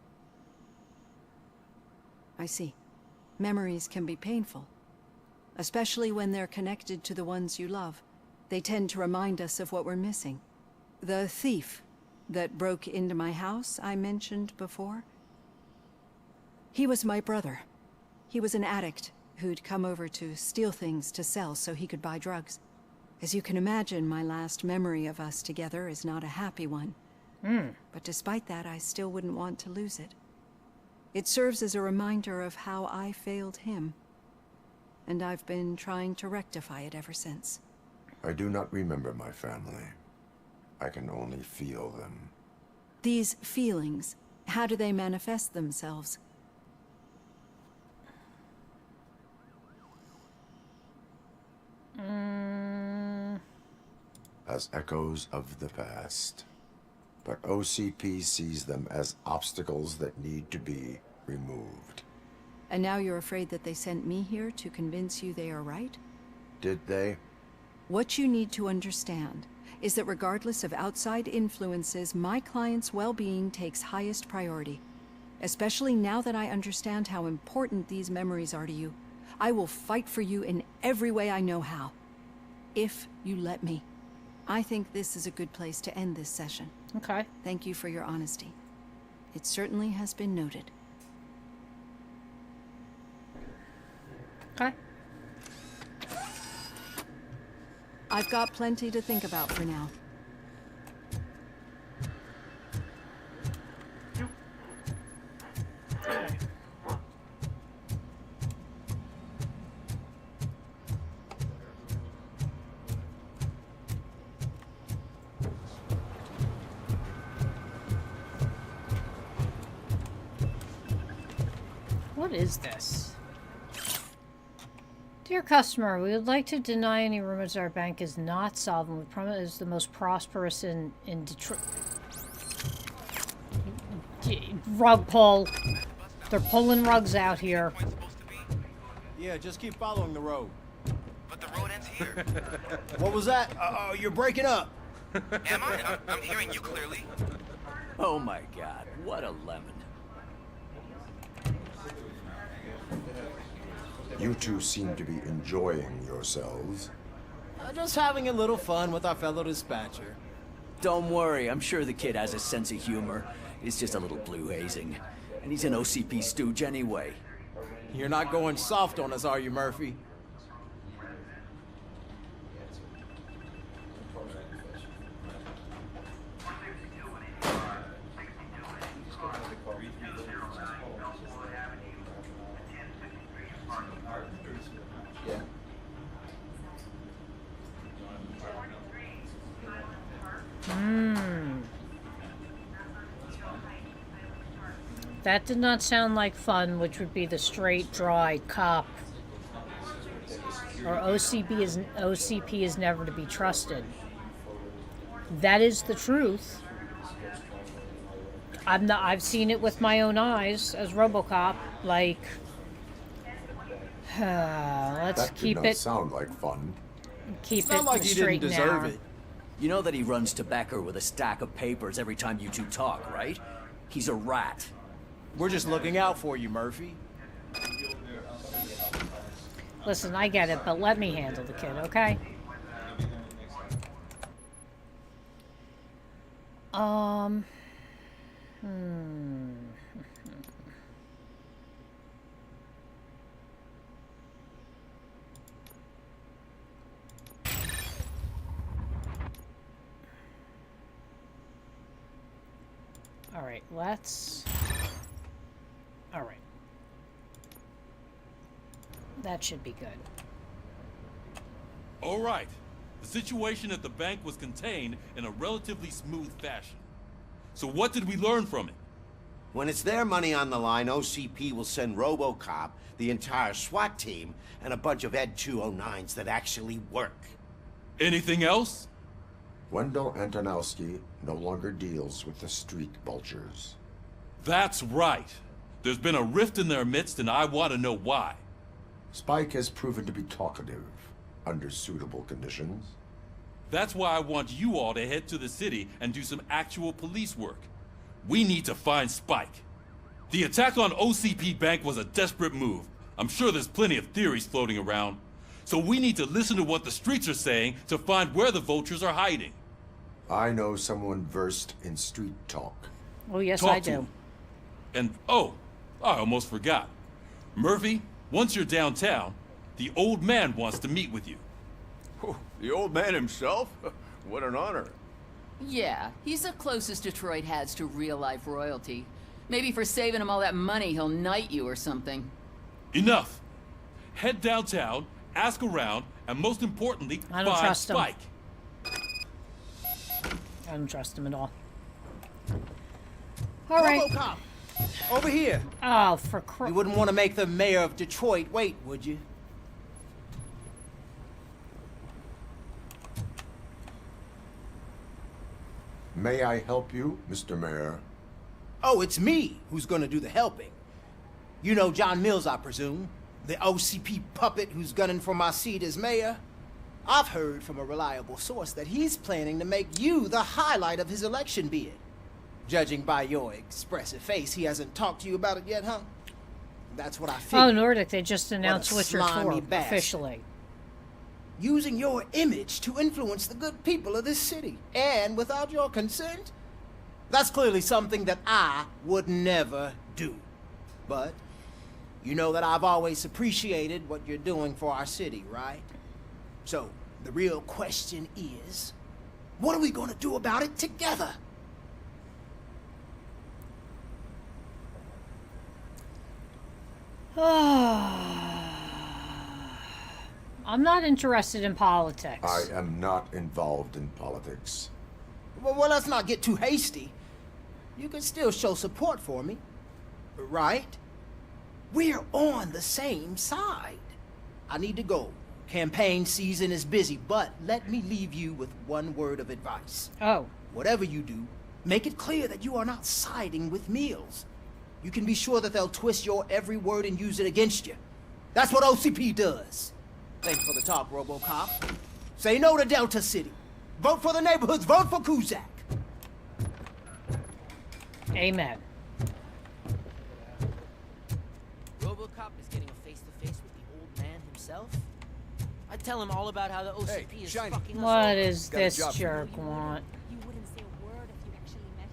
S4: I see. Memories can be painful. Especially when they're connected to the ones you love. They tend to remind us of what we're missing. The thief that broke into my house I mentioned before? He was my brother. He was an addict who'd come over to steal things to sell so he could buy drugs. As you can imagine, my last memory of us together is not a happy one. But despite that, I still wouldn't want to lose it. It serves as a reminder of how I failed him. And I've been trying to rectify it ever since.
S2: I do not remember my family. I can only feel them.
S4: These feelings, how do they manifest themselves?
S2: As echoes of the past. But OCP sees them as obstacles that need to be removed.
S4: And now you're afraid that they sent me here to convince you they are right?
S2: Did they?
S4: What you need to understand is that regardless of outside influences, my client's well-being takes highest priority. Especially now that I understand how important these memories are to you. I will fight for you in every way I know how. If you let me. I think this is a good place to end this session.
S1: Okay.
S4: Thank you for your honesty. It certainly has been noted.
S1: Okay.
S4: I've got plenty to think about for now.
S1: What is this? Dear customer, we would like to deny any rumors our bank is not solvent. We promise it is the most prosperous in Detroit. Rug pull. They're pulling rugs out here.
S12: Yeah, just keep following the road.
S17: But the road ends here.
S12: What was that? Oh, you're breaking up.
S17: Am I? I'm hearing you clearly.
S21: Oh my god, what a lemon.
S2: You two seem to be enjoying yourselves.
S12: Just having a little fun with our fellow dispatcher.
S21: Don't worry, I'm sure the kid has a sense of humor. It's just a little blue hazing. And he's an OCP stooge anyway.
S12: You're not going soft on us, are you, Murphy?
S1: That did not sound like fun, which would be the straight, dry cop. Or OCP is never to be trusted. That is the truth. I've seen it with my own eyes as RoboCop. Like, let's keep it.
S2: That did not sound like fun.
S1: Keep
S12: Sound
S1: it
S12: like you
S1: straight
S12: didn't
S1: and
S12: deserve
S1: narrow.
S12: it.
S21: You know that he runs to Becker with a stack of papers every time you two talk, right? He's a rat.
S12: We're just looking out for you, Murphy.
S1: Listen, I get it, but let me handle the kid, okay? All right, let's... All right. That should be good.
S11: All right. The situation at the bank was contained in a relatively smooth fashion. So what did we learn from it?
S9: When it's their money on the line, OCP will send RoboCop, the entire SWAT team, and a bunch of Ed 209s that actually work.
S11: Anything else?
S2: Wendell Antonowski no longer deals with the street vultures.
S11: That's right. There's been a rift in their midst, and I want to know why.
S2: Spike has proven to be talkative under suitable conditions.
S11: That's why I want you all to head to the city and do some actual police work. We need to find Spike. The attack on OCP Bank was a desperate move. I'm sure there's plenty of theories floating around. So we need to listen to what the streets are saying to find where the vultures are hiding.
S2: I know someone versed in street talk.
S1: Oh, yes,
S11: Talk
S1: I
S11: to
S1: do.
S11: him. And, oh, I almost forgot. Murphy, once you're downtown, the old man wants to meet with you.
S8: Oh, the old man himself? What an honor.
S13: Yeah, he's the closest Detroit has to real-life royalty. Maybe for saving him all that money, he'll knight you or something.
S11: Enough. Head downtown, ask around, and most importantly,
S1: I don't
S11: find
S1: trust him.
S11: Spike.
S1: I don't trust him at all. All right.
S12: RoboCop! Over here!
S1: Oh, for crap.
S12: You wouldn't want to make the mayor of Detroit wait, would you?
S2: May I help you, Mr. Mayor?
S12: Oh, it's me who's gonna do the helping. You know John Mills, I presume? The OCP puppet who's gunning for my seat as mayor? I've heard from a reliable source that he's planning to make you the highlight of his election bid. Judging by your expressive face, he hasn't talked to you about it yet, huh? That's what I figured.
S1: Oh, Nordic, they just announced what you're for,
S12: slimy bastard.
S1: officially.
S12: Using your image to influence the good people of this city, and without your consent? That's clearly something that I would never do. But you know that I've always appreciated what you're doing for our city, right? So, the real question is, what are we gonna do about it together?
S1: I'm not interested in politics.
S2: I am not involved in politics.
S12: Well, let's not get too hasty. You can still show support for me, right? We're on the same side. I need to go. Campaign season is busy, but let me leave you with one word of advice.
S1: Oh.
S12: Whatever you do, make it clear that you are not siding with Meals. You can be sure that they'll twist your every word and use it against you. That's what OCP does. Thanks for the talk, RoboCop. Say no to Delta City. Vote for the neighborhoods. Vote for Kuzak.
S1: Amen.
S7: RoboCop is getting a face-to-face with the old man himself? I tell him all about how the OCP is fucking us
S1: What
S7: over.
S1: does this jerk want?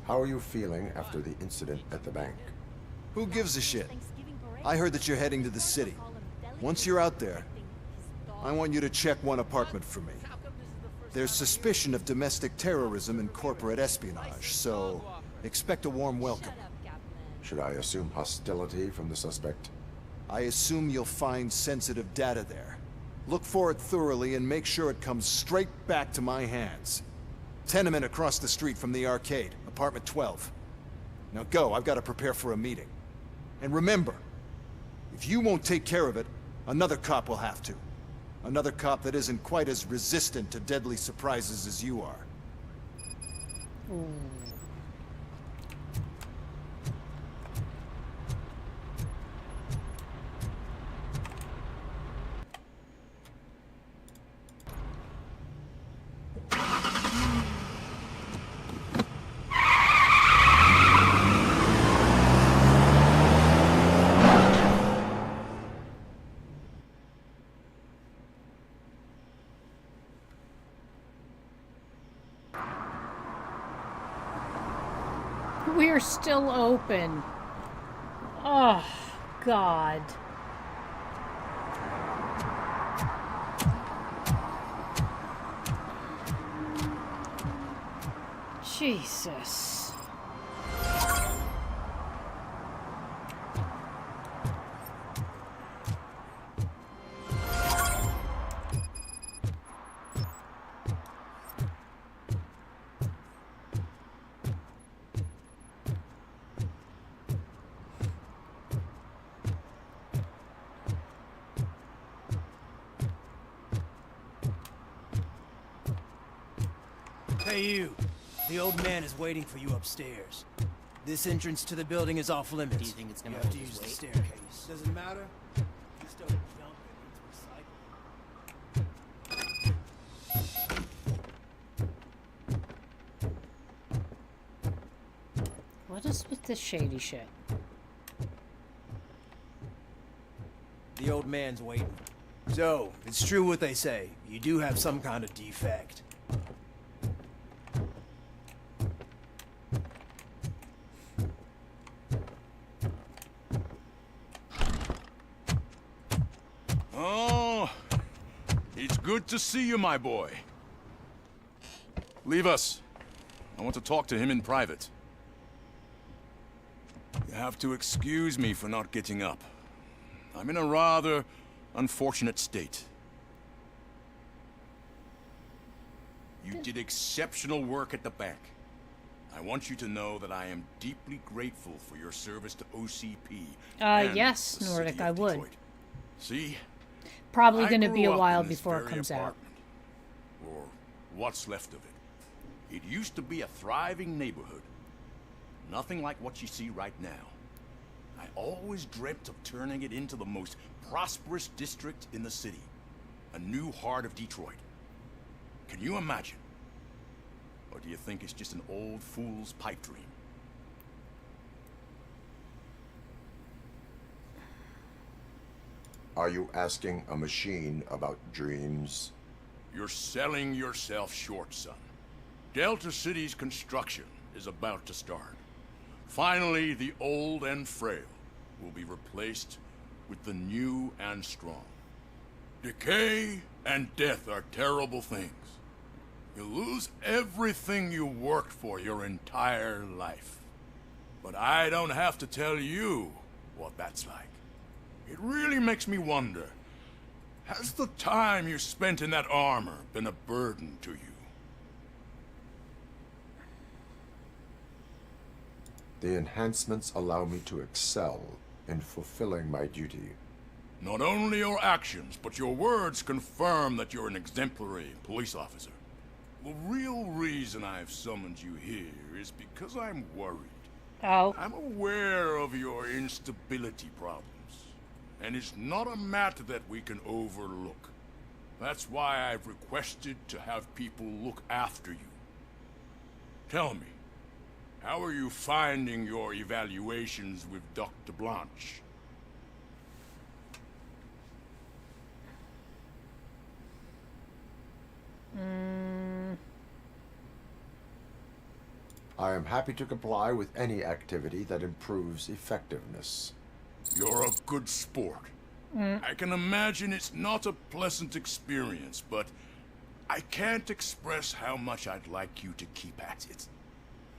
S2: How are you feeling after the incident at the bank?
S19: Who gives a shit? I heard that you're heading to the city. Once you're out there, I want you to check one apartment for me. There's suspicion of domestic terrorism and corporate espionage, so expect a warm welcome.
S2: Should I assume hostility from the suspect?
S19: I assume you'll find sensitive data there. Look for it thoroughly and make sure it comes straight back to my hands. Tenement across the street from the arcade, apartment 12. Now go, I've got to prepare for a meeting. And remember, if you won't take care of it, another cop will have to. Another cop that isn't quite as resistant to deadly surprises as you are.
S1: Ooh. We're still open. Oh, God. Jesus.
S12: Hey you, the old man is waiting for you upstairs. This entrance to the building is off limits.
S7: Do you think it's gonna
S12: You have
S7: hold
S12: to
S7: his
S12: use the
S7: weight?
S12: staircase. Doesn't matter. Just don't jump it.
S1: What is with this shady shit?
S12: The old man's waiting. So, it's true what they say. You do have some kind of defect.
S20: Oh, it's good to see you, my boy. Leave us. I want to talk to him in private. You have to excuse me for not getting up. I'm in a rather unfortunate state. You did exceptional work at the bank. I want you to know that I am deeply grateful for your service to OCP. and
S1: Yes,
S20: the
S1: Nordic,
S20: city
S1: I
S20: of
S1: would.
S20: Detroit. See?
S1: Probably
S20: I
S1: going to be
S20: grew
S1: a
S20: up
S1: while
S20: in this
S1: before it
S20: very
S1: comes out.
S20: apartment, or what's left of it. It used to be a thriving neighborhood. Nothing like what you see right now. I always dreamt of turning it into the most prosperous district in the city. A new heart of Detroit. Can you imagine? Or do you think it's just an old fool's pipe dream?
S2: Are you asking a machine about dreams?
S20: You're selling yourself short, son. Delta City's construction is about to start. Finally, the old and frail will be replaced with the new and strong. Decay and death are terrible things. You lose everything you worked for your entire life. But I don't have to tell you what that's like. It really makes me wonder, has the time you spent in that armor been a burden to you?
S2: The enhancements allow me to excel in fulfilling my duty.
S14: Not only your actions, but your words confirm that you're an exemplary police officer. The real reason I've summoned you here is because I'm worried.
S1: Oh.
S14: I'm aware of your instability problems, and it's not a matter that we can overlook. That's why I've requested to have people look after you. Tell me, how are you finding your evaluations with Dr. Blanche?
S2: I am happy to comply with any activity that improves effectiveness.
S14: You're a good sport. I can imagine it's not a pleasant experience, but I can't express how much I'd like you to keep at it.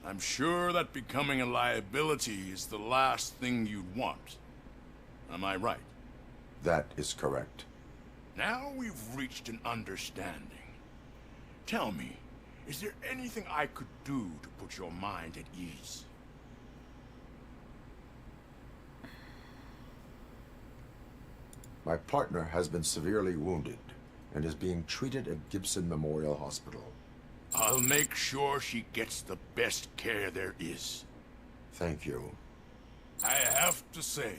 S14: I'm sure that becoming a liability is the last thing you'd want. Am I right?
S2: That is correct.
S14: Now we've reached an understanding. Tell me, is there anything I could do to put your mind at ease?
S2: My partner has been severely wounded and is being treated at Gibson Memorial Hospital.
S14: I'll make sure she gets the best care there is.
S2: Thank you.
S14: I have to say,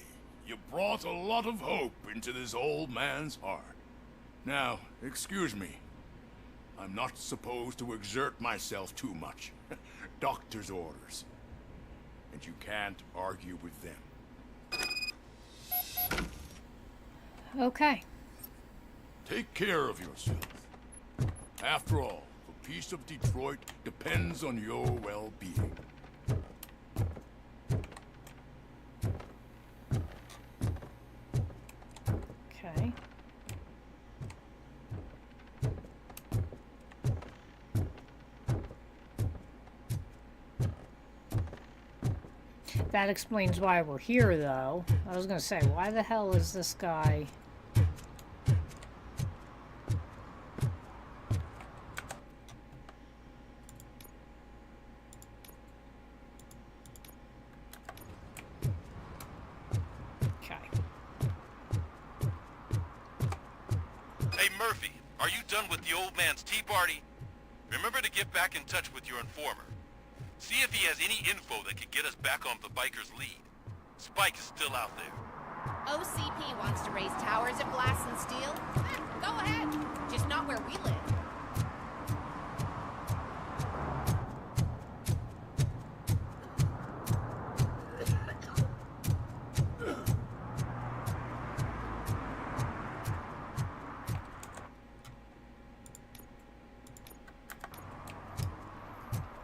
S14: you brought a lot of hope into this old man's heart. Now, excuse me. I'm not supposed to exert myself too much. Doctor's orders. And you can't argue with them.
S1: Okay.
S14: Take care of yourself. After all, the peace of Detroit depends on your well-being.
S1: Okay. That explains why we're here, though. I was gonna say, why the hell is this guy...
S17: Hey, Murphy, are you done with the old man's tea party? Remember to get back in touch with your informer. See if he has any info that could get us back on the biker's lead. Spike is still out there.
S16: OCP wants to raise towers of glass and steel? Go ahead. Just not where we live.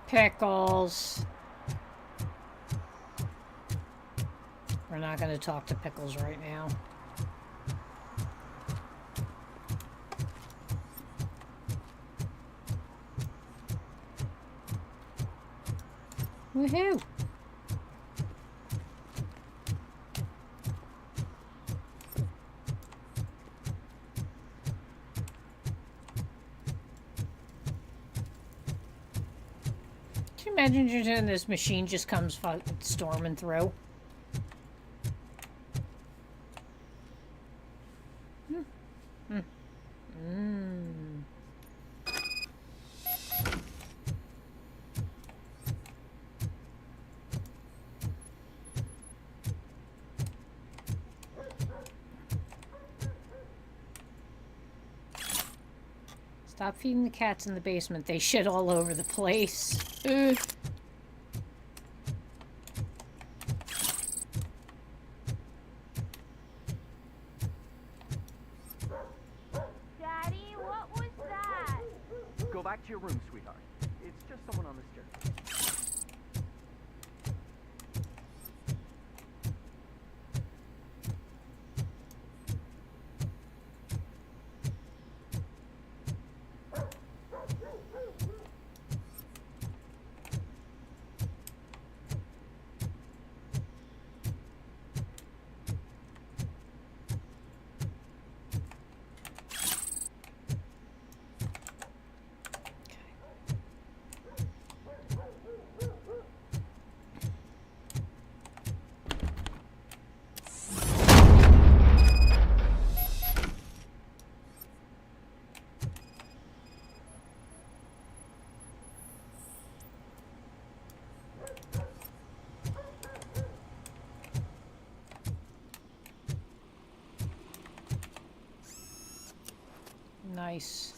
S1: Pickles. We're not going to talk to Pickles right now. Woohoo! Can you imagine just in this machine just comes storming through? Stop feeding the cats in the basement. They shit all over the place. Ugh.
S23: Daddy, what was that?
S24: Go back to your room, sweetheart. It's just someone on the stairs.
S1: Nice.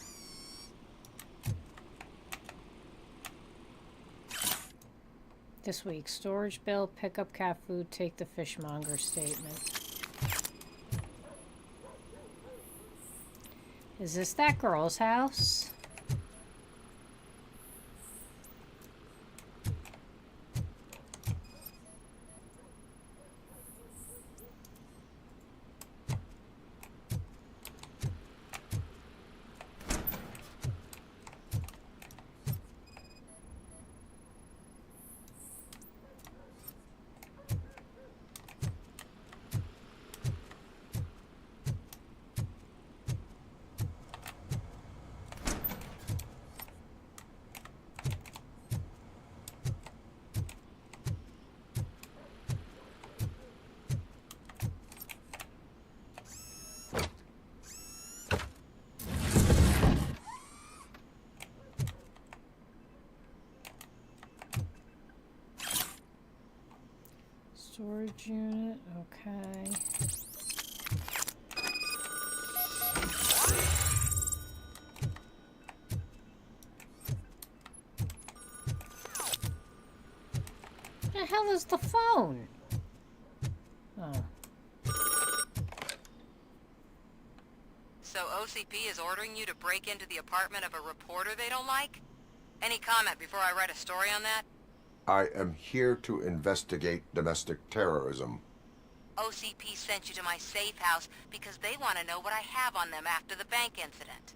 S1: This week, storage bill, pick up cat food, take the fishmonger statement. Is this that girl's house? Storage unit, okay. The hell is the phone? Oh.
S6: So OCP is ordering you to break into the apartment of a reporter they don't like? Any comment before I write a story on that?
S2: I am here to investigate domestic terrorism.
S6: OCP sent you to my safe house because they want to know what I have on them after the bank incident.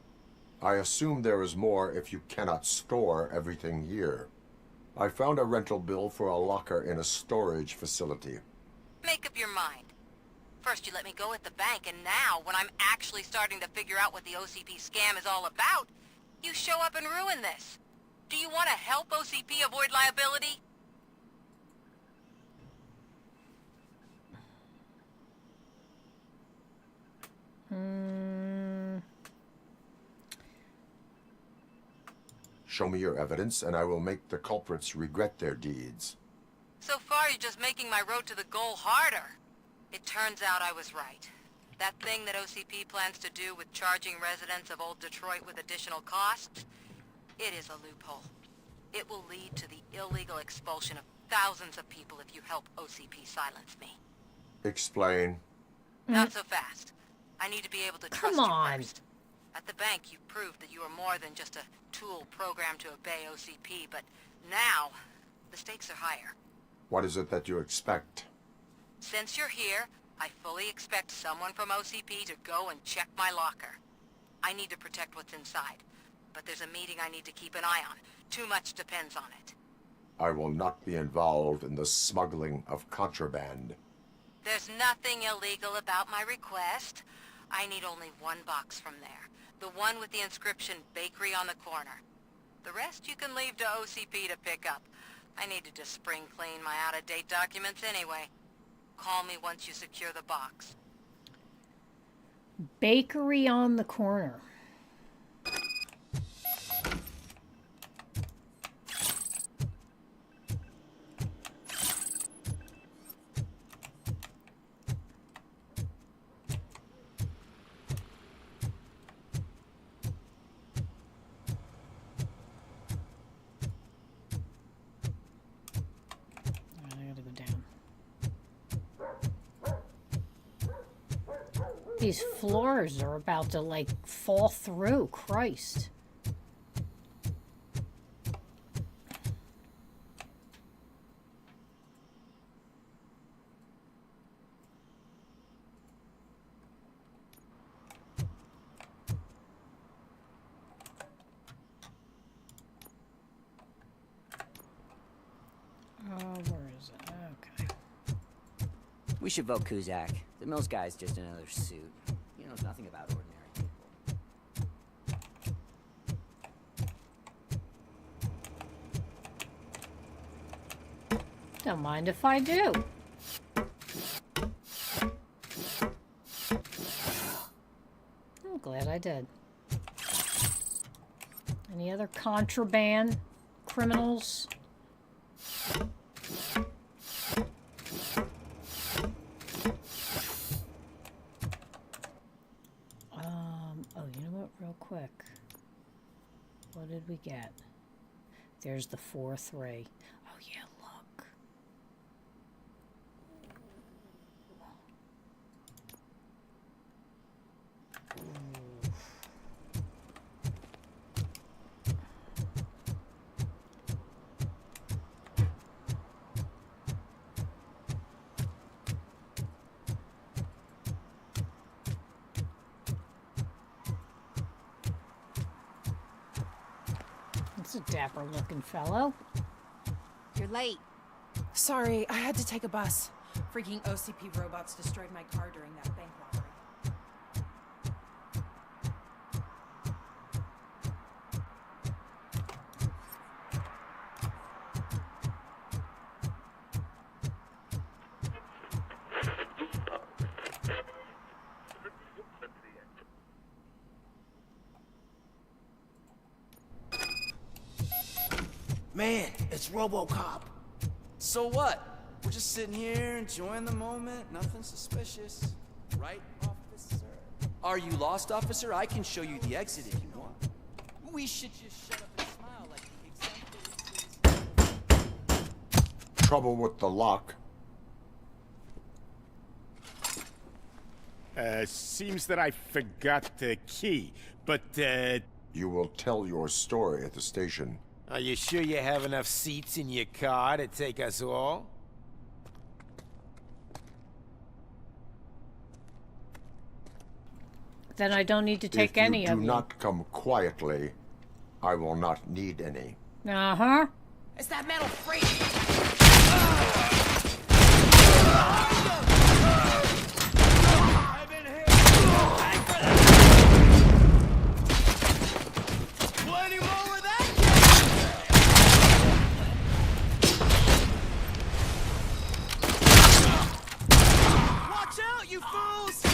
S2: I assume there is more if you cannot store everything here. I found a rental bill for a locker in a storage facility.
S6: Make up your mind. First you let me go at the bank, and now, when I'm actually starting to figure out what the OCP scam is all about, you show up and ruin this. Do you want to help OCP avoid liability?
S2: Show me your evidence, and I will make the culprits regret their deeds.
S6: So far, you're just making my road to the goal harder. It turns out I was right. That thing that OCP plans to do with charging residents of Old Detroit with additional costs, it is a loophole. It will lead to the illegal expulsion of thousands of people if you help OCP silence me.
S2: Explain.
S6: Not so fast. I need to be able to trust you first. At the bank, you proved that you are more than just a tool programmed to obey OCP, but now, the stakes are higher.
S2: What is it that you expect?
S6: Since you're here, I fully expect someone from OCP to go and check my locker. I need to protect what's inside, but there's a meeting I need to keep an eye on. Too much depends on it.
S2: I will not be involved in the smuggling of contraband.
S6: There's nothing illegal about my request. I need only one box from there. The one with the inscription Bakery on the corner. The rest you can leave to OCP to pick up. I needed to spring clean my out-of-date documents anyway. Call me once you secure the box.
S1: Bakery on the corner. These floors are about to, like, fall through. Christ. Where is it? Okay.
S15: We should vote Kuzak. The Mills guy's just another suit. He knows nothing about ordinary people.
S1: Don't mind if I do. I'm glad I did. Any other contraband criminals? Oh, you know what? Real quick. we get? There's the fourth ray. Oh yeah, look. That's a dapper looking fellow.
S16: You're late.
S3: Sorry, I had to take a bus.
S16: Freaking OCP robots destroyed my car during that bank robbery.
S21: Man, it's RoboCop.
S10: So what? We're just sitting here enjoying the moment. Nothing suspicious. Right, officer? Are you lost, officer? I can show you the exit if you want. We should just shut up and smile like the exemplary.
S2: Trouble with the lock.
S5: Seems that I forgot the key, but,
S2: You will tell your story at the station.
S18: Are you sure you have enough seats in your car to take us all?
S1: Then I don't need to take any
S2: If
S1: of
S2: you
S1: you.
S2: do not come quietly, I will not need any.
S1: Uh-huh.
S16: It's that metal freight!
S21: Plenty more where that Watch out, you fools!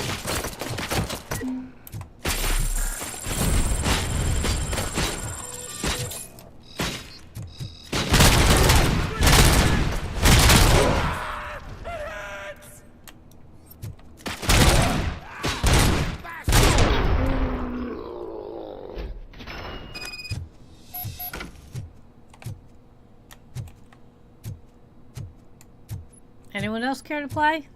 S1: Anyone else care to play?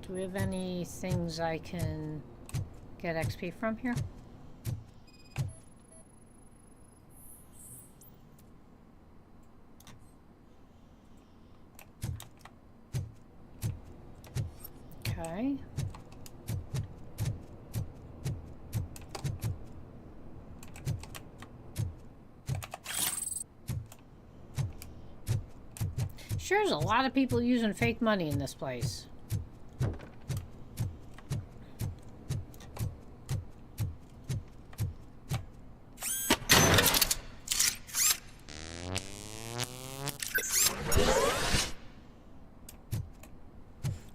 S1: Do we have any things I can get XP from here? Okay. Sure, there's a lot of people using fake money in this place.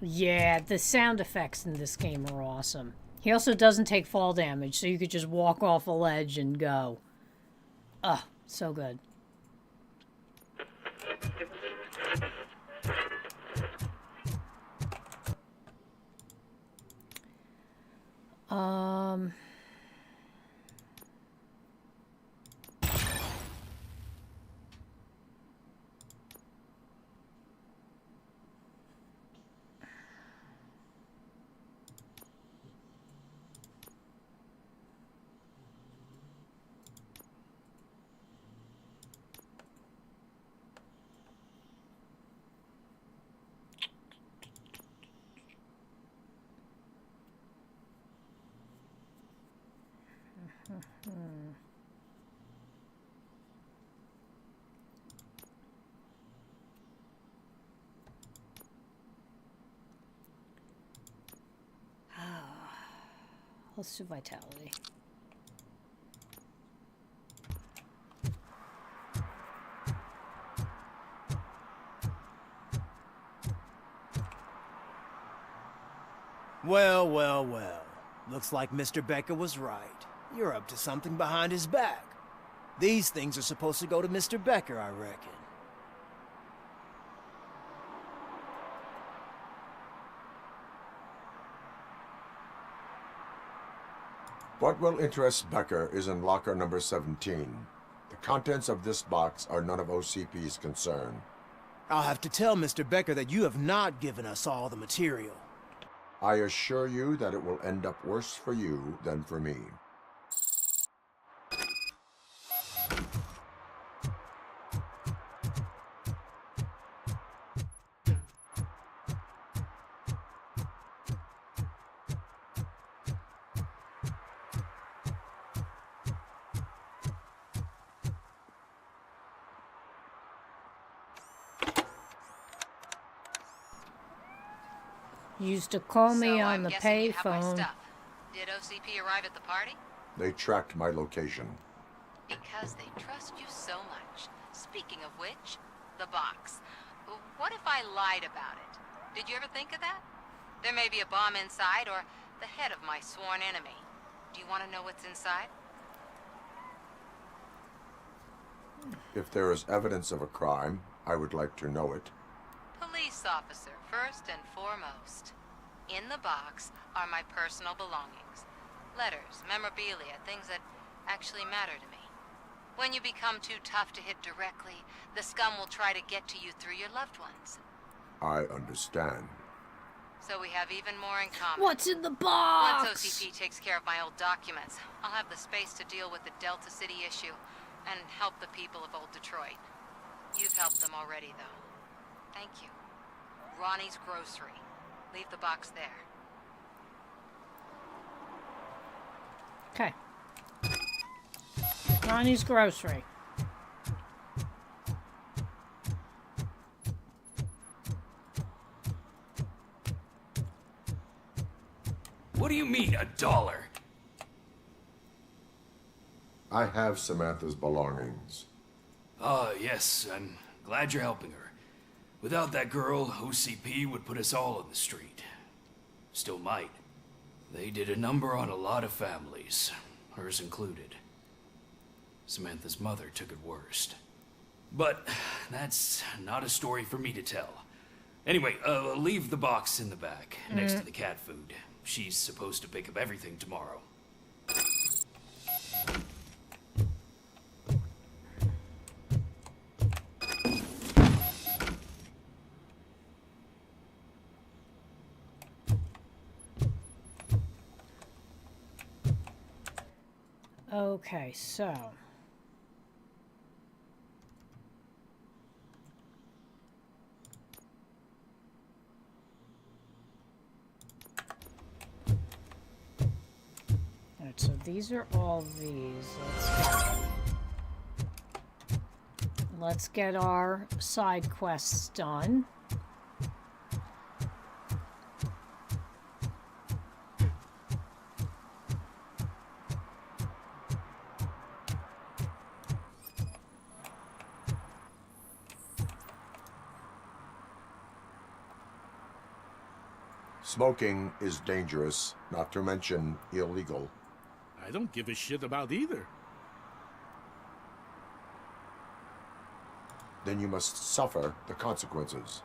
S1: Yeah, the sound effects in this game are awesome. He also doesn't take fall damage, so you could just walk off a ledge and go. Ugh, so good. Let's do vitality.
S12: Well, well, well. Looks like Mr. Becker was right. You're up to something behind his back. These things are supposed to go to Mr. Becker, I reckon.
S2: What will interest Becker is in locker number 17. The contents of this box are none of OCP's concern.
S12: I'll have to tell Mr. Becker that you have not given us all the material.
S2: I assure you that it will end up worse for you than for me.
S1: Used to call me
S6: So,
S1: on
S6: I'm
S1: the
S6: guessing you have my
S1: payphone.
S6: stuff. Did OCP arrive at the party?
S2: They tracked my location.
S6: Because they trust you so much. Speaking of which, the box. What if I lied about it? Did you ever think of that? There may be a bomb inside or the head of my sworn enemy. Do you want to know what's inside?
S2: If there is evidence of a crime, I would like to know it.
S6: Police officer, first and foremost. In the box are my personal belongings. Letters, memorabilia, things that actually matter to me. When you become too tough to hit directly, the scum will try to get to you through your loved ones.
S2: I understand.
S6: So we have even more in common.
S1: What's in the box?
S6: Once OCP takes care of my old documents, I'll have the space to deal with the Delta City issue and help the people of Old Detroit. You've helped them already, though. Thank you. Ronnie's Grocery. Leave the box there.
S1: Okay. Ronnie's Grocery.
S4: What do you mean, $1?
S2: I have Samantha's belongings.
S4: Yes, I'm glad you're helping her. Without that girl, OCP would put us all on the street. Still might. They did a number on a lot of families, hers included. Samantha's mother took it worst. But that's not a story for me to tell. Anyway, leave the box in the back, next to the cat food. She's supposed to pick up everything tomorrow.
S1: Okay, so. Alright, so these are all these. Let's get our side quests done.
S2: Smoking is dangerous, not to mention illegal.
S5: I don't give a shit about either.
S2: Then you must suffer the consequences.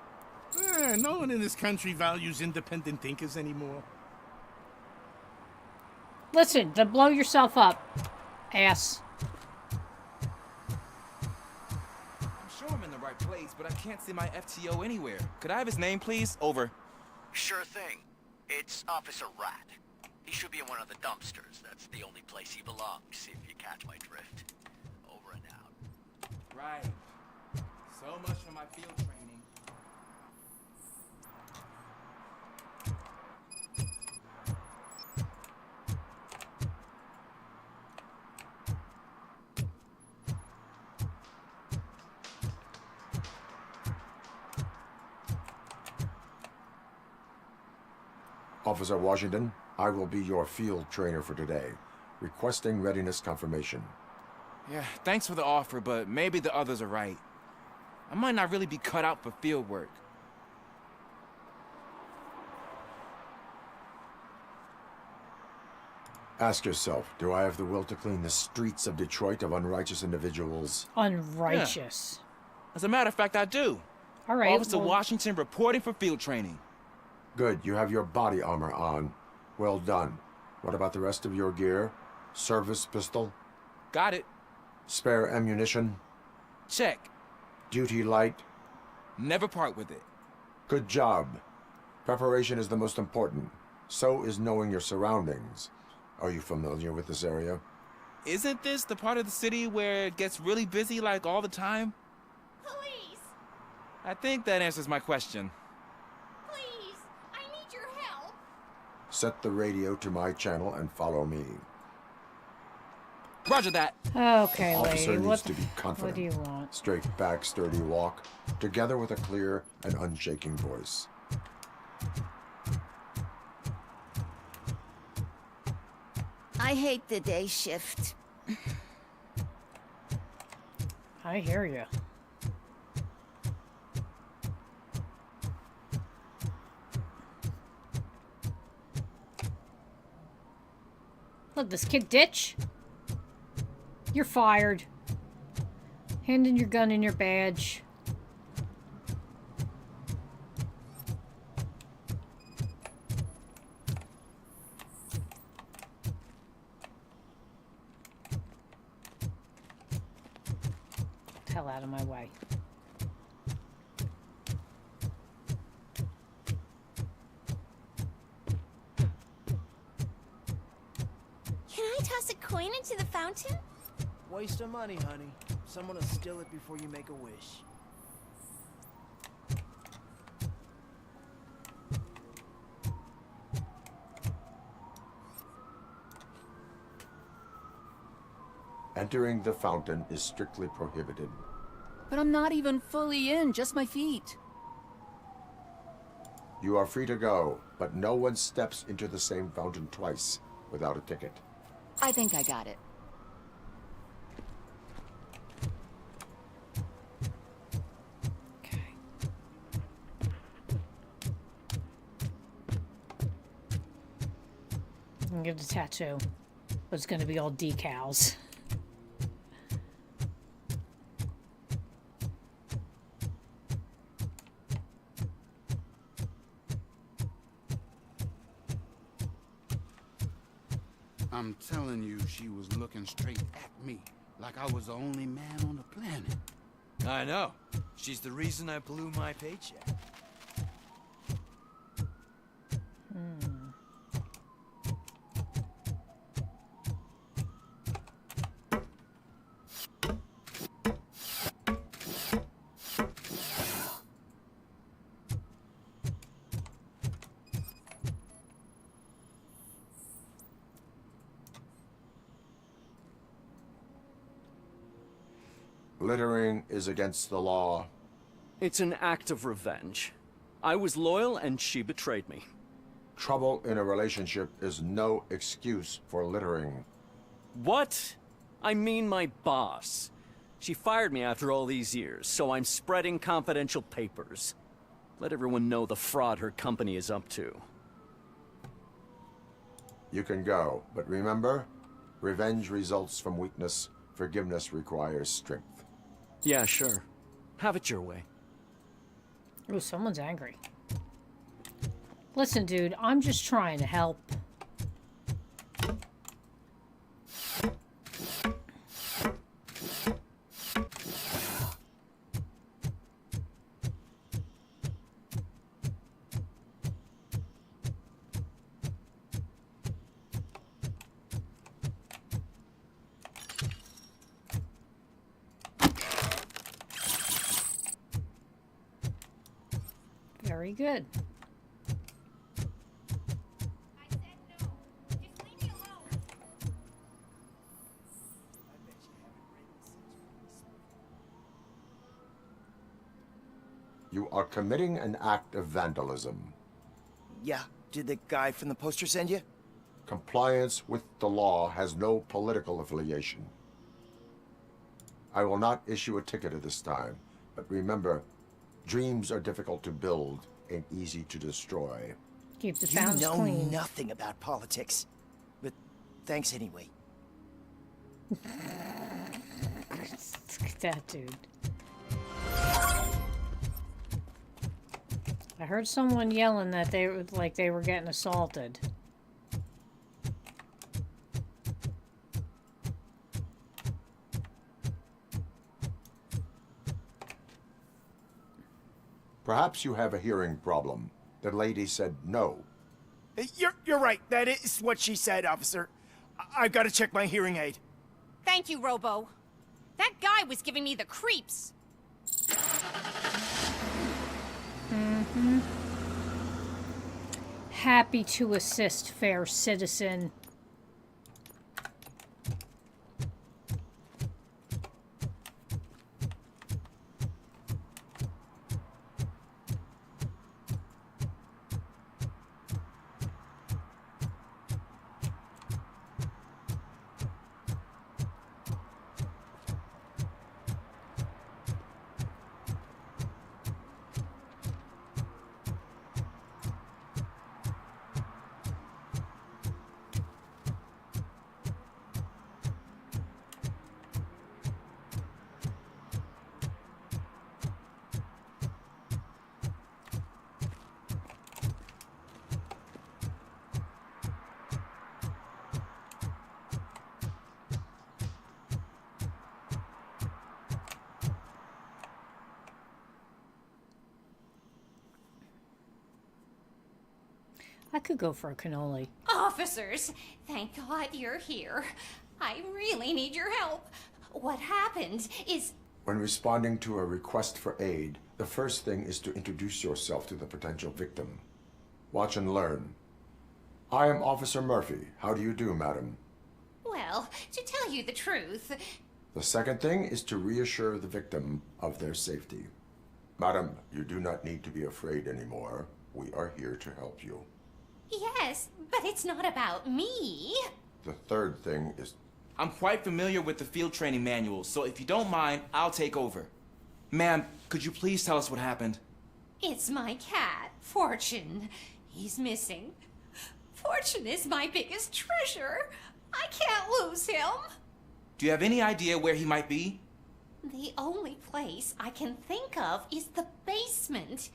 S5: No one in this country values independent thinkers anymore.
S1: Listen, to blow yourself up, ass.
S9: I'm sure I'm in the right place, but I can't see my FTO anywhere. Could I have his name, please? Over.
S22: Sure thing. It's Officer Rat. He should be in one of the dumpsters. That's the only place he belongs, if you catch my drift. Over and out.
S9: Right. So much for my field training.
S2: Officer Washington, I will be your field trainer for today. Requesting readiness confirmation.
S9: Yeah, thanks for the offer, but maybe the others are right. I might not really be cut out for field work.
S2: Ask yourself, do I have the will to clean the streets of Detroit of unrighteous individuals?
S1: Unrighteous.
S9: Yeah. As a matter of fact, I do.
S1: All right.
S9: Officer Washington reporting for field training.
S2: Good, you have your body armor on. Well done. What about the rest of your gear? Service pistol?
S9: Got it.
S2: Spare ammunition?
S9: Check.
S2: Duty light?
S9: Never part with it.
S2: Good job. Preparation is the most important. So is knowing your surroundings. Are you familiar with this area?
S9: Isn't this the part of the city where it gets really busy like all the time?
S16: Police!
S9: I think that answers my question.
S16: Please! I need your help!
S2: Set the radio to my channel and follow me.
S9: Roger that.
S1: Okay,
S2: Officer
S1: lady.
S2: needs to be confident.
S1: What do you want?
S2: Straight back, sturdy walk, together with a clear and unshaking voice.
S8: I hate the day shift.
S1: I hear you. Let this kid ditch. You're fired. Hand in your gun and your badge. Hell out of my way.
S8: Can I toss a coin into the fountain?
S7: Waste of money, honey. Someone will steal it before you make a wish.
S2: Entering the fountain is strictly prohibited.
S21: But I'm not even fully in, just my feet.
S2: You are free to go, but no one steps into the same fountain twice without a ticket.
S21: I think I got it.
S1: Okay. I'm gonna get a tattoo, but it's gonna be all decals.
S11: I'm telling you, she was looking straight at me, like I was the only man on the planet.
S13: I know. She's the reason I blew my paycheck.
S2: Littering is against the law.
S23: It's an act of revenge. I was loyal and she betrayed me.
S2: Trouble in a relationship is no excuse for littering.
S23: What? I mean my boss. She fired me after all these years, so I'm spreading confidential papers. Let everyone know the fraud her company is up to.
S2: You can go, but remember, revenge results from weakness. Forgiveness requires strength.
S23: Yeah, sure. Have it your way.
S1: Ooh, someone's angry. Listen, dude, I'm just trying to help. Very good.
S2: You are committing an act of vandalism.
S13: Yeah, did the guy from the poster send you?
S2: Compliance with the law has no political affiliation. I will not issue a ticket at this time, but remember, dreams are difficult to build and easy to destroy.
S1: Keep the
S13: You
S1: fountains
S13: know
S1: clean.
S13: nothing about politics. But
S7: Thanks anyway.
S1: Look at that dude. I heard someone yelling that they were getting assaulted.
S2: Perhaps you have a hearing problem. The lady said no.
S14: You're right. That is what she said, officer. I've got to check my hearing aid.
S16: Thank you, Robo. That guy was giving me the creeps.
S1: Mm-hmm. Happy to assist, fair citizen. I could go for a cannoli.
S16: Officers, thank God you're here. I really need your help. What happened is...
S2: When responding to a request for aid, the first thing is to introduce yourself to the potential victim. Watch and learn. I am Officer Murphy. How do you do, madam?
S16: Well, to tell you the truth...
S2: The second thing is to reassure the victim of their safety. Madam, you do not need to be afraid anymore. We are here to help you.
S16: Yes, but it's not about me.
S2: The third thing is...
S9: I'm quite familiar with the field training manual, so if you don't mind, I'll take over. Ma'am, could you please tell us what happened?
S16: It's my cat, Fortune. He's missing. Fortune is my biggest treasure. I can't lose him.
S9: Do you have any idea where he might be?
S16: The only place I can think of is the basement.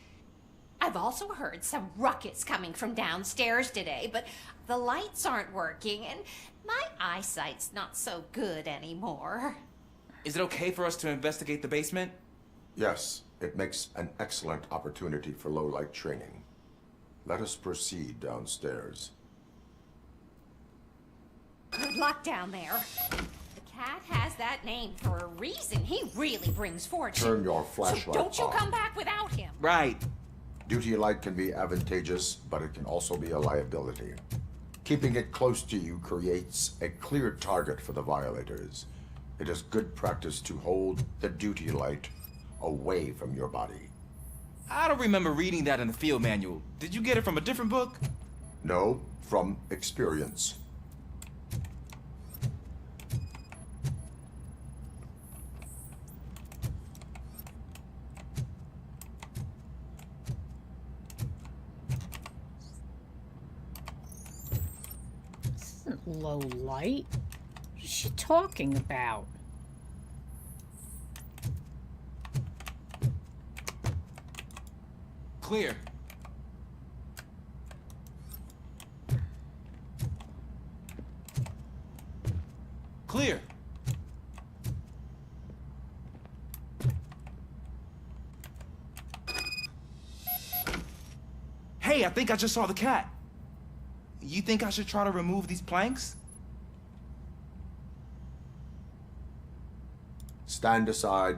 S16: I've also heard some ruckus coming from downstairs today, but the lights aren't working and my eyesight's not so good anymore.
S9: Is it okay for us to investigate the basement?
S2: Yes, it makes an excellent opportunity for low-light training. Let us proceed downstairs.
S16: Good luck down there. The cat has that name for a reason. He really brings fortune.
S2: Turn your flashlight
S16: so don't you
S2: on.
S16: come back without him.
S9: Right.
S2: Duty light can be advantageous, but it can also be a liability. Keeping it close to you creates a clear target for the violators. It is good practice to hold the duty light away from your body.
S9: I don't remember reading that in the field manual. Did you get it from a different book?
S2: No, from experience.
S1: Low light? What is she talking about?
S9: Clear. Clear. Hey, I think I just saw the cat. You think I should try to remove these planks?
S2: Stand aside.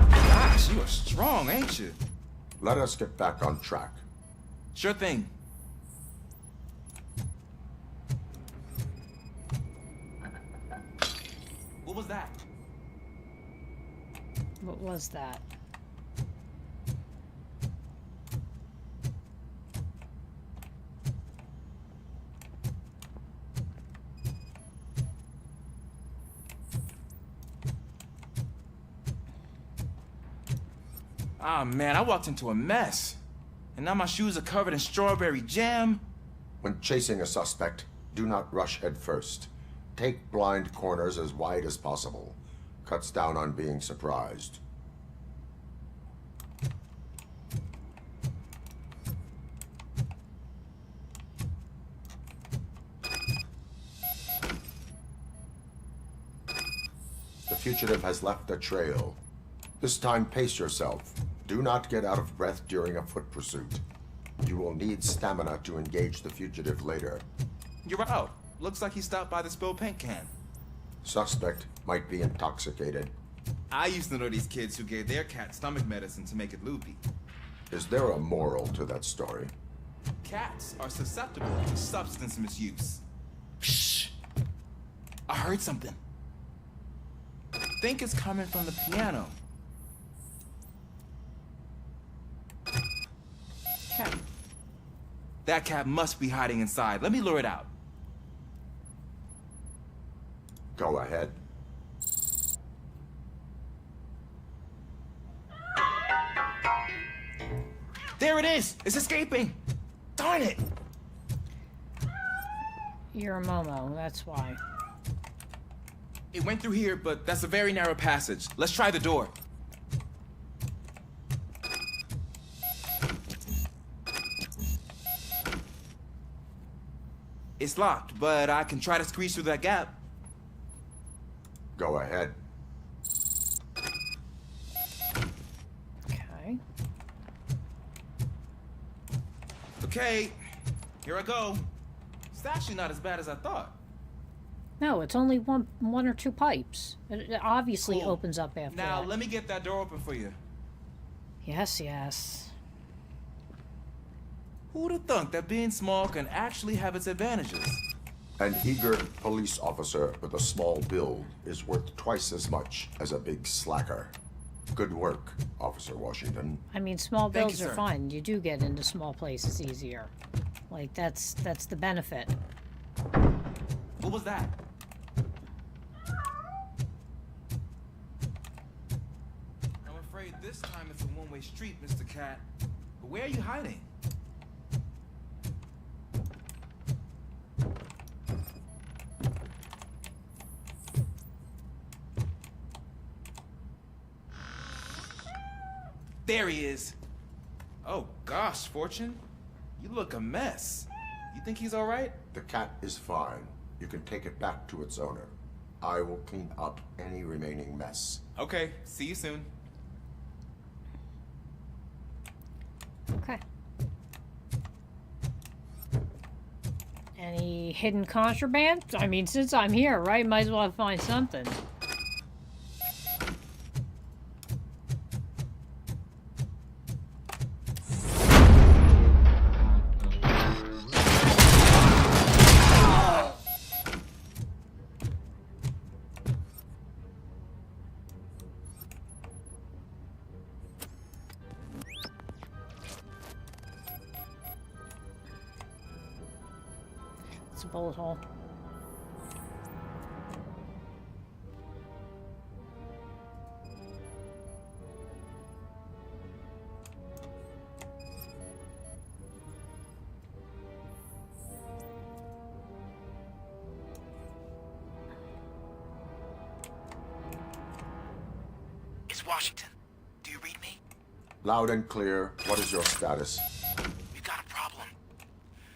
S9: Gosh, you are strong, ain't you?
S2: Let us get back on track.
S9: Sure thing. What was that?
S1: What was that?
S9: Ah, man, I walked into a mess. And now my shoes are covered in strawberry jam.
S2: When chasing a suspect, do not rush head first. Take blind corners as wide as possible. Cuts down on being surprised. The fugitive has left a trail. This time, pace yourself. Do not get out of breath during a foot pursuit. You will need stamina to engage the fugitive later.
S9: You're out. Looks like he stopped by the spilled paint can.
S2: Suspect might be intoxicated.
S9: I used to know these kids who gave their cat stomach medicine to make it loopy.
S2: Is there a moral to that story?
S9: Cats are susceptible to substance misuse. Shh! I heard something. Think it's coming from the piano. Cat. That cat must be hiding inside. Let me lure it out.
S2: Go ahead.
S9: There it is! It's escaping! Darn it!
S1: You're a Momo, that's why.
S9: It went through here, but that's a very narrow passage. Let's try the door. It's locked, but I can try to squeeze through that gap.
S2: Go ahead.
S1: Okay.
S9: Okay, here I go. It's actually not as bad as I thought.
S1: No, it's only one or two pipes. It obviously
S9: Cool.
S1: opens up after
S9: Now,
S1: that.
S9: let me get that door open for you.
S1: Yes, yes.
S9: Who'd have thunk that being small can actually have its advantages?
S2: An eager police officer with a small build is worth twice as much as a big slacker. Good work, Officer Washington.
S1: I mean, small
S9: Thank
S1: builds
S9: you,
S1: are
S9: sir.
S1: fine. You do get into small places easier. Like, that's the benefit.
S9: What was that? I'm afraid this time it's a one-way street, Mr. Cat. But where are you hiding? There he is. Oh gosh, Fortune. You look a mess. You think he's all right?
S2: The cat is fine. You can take it back to its owner. I will clean up any remaining mess.
S9: Okay, see you soon.
S1: Okay. Any hidden contraband? I mean, since I'm here, right? Might as well find something. It's a bullet hole.
S22: It's Washington. Do you read me?
S2: Loud and clear. What is your status?
S22: We got a problem.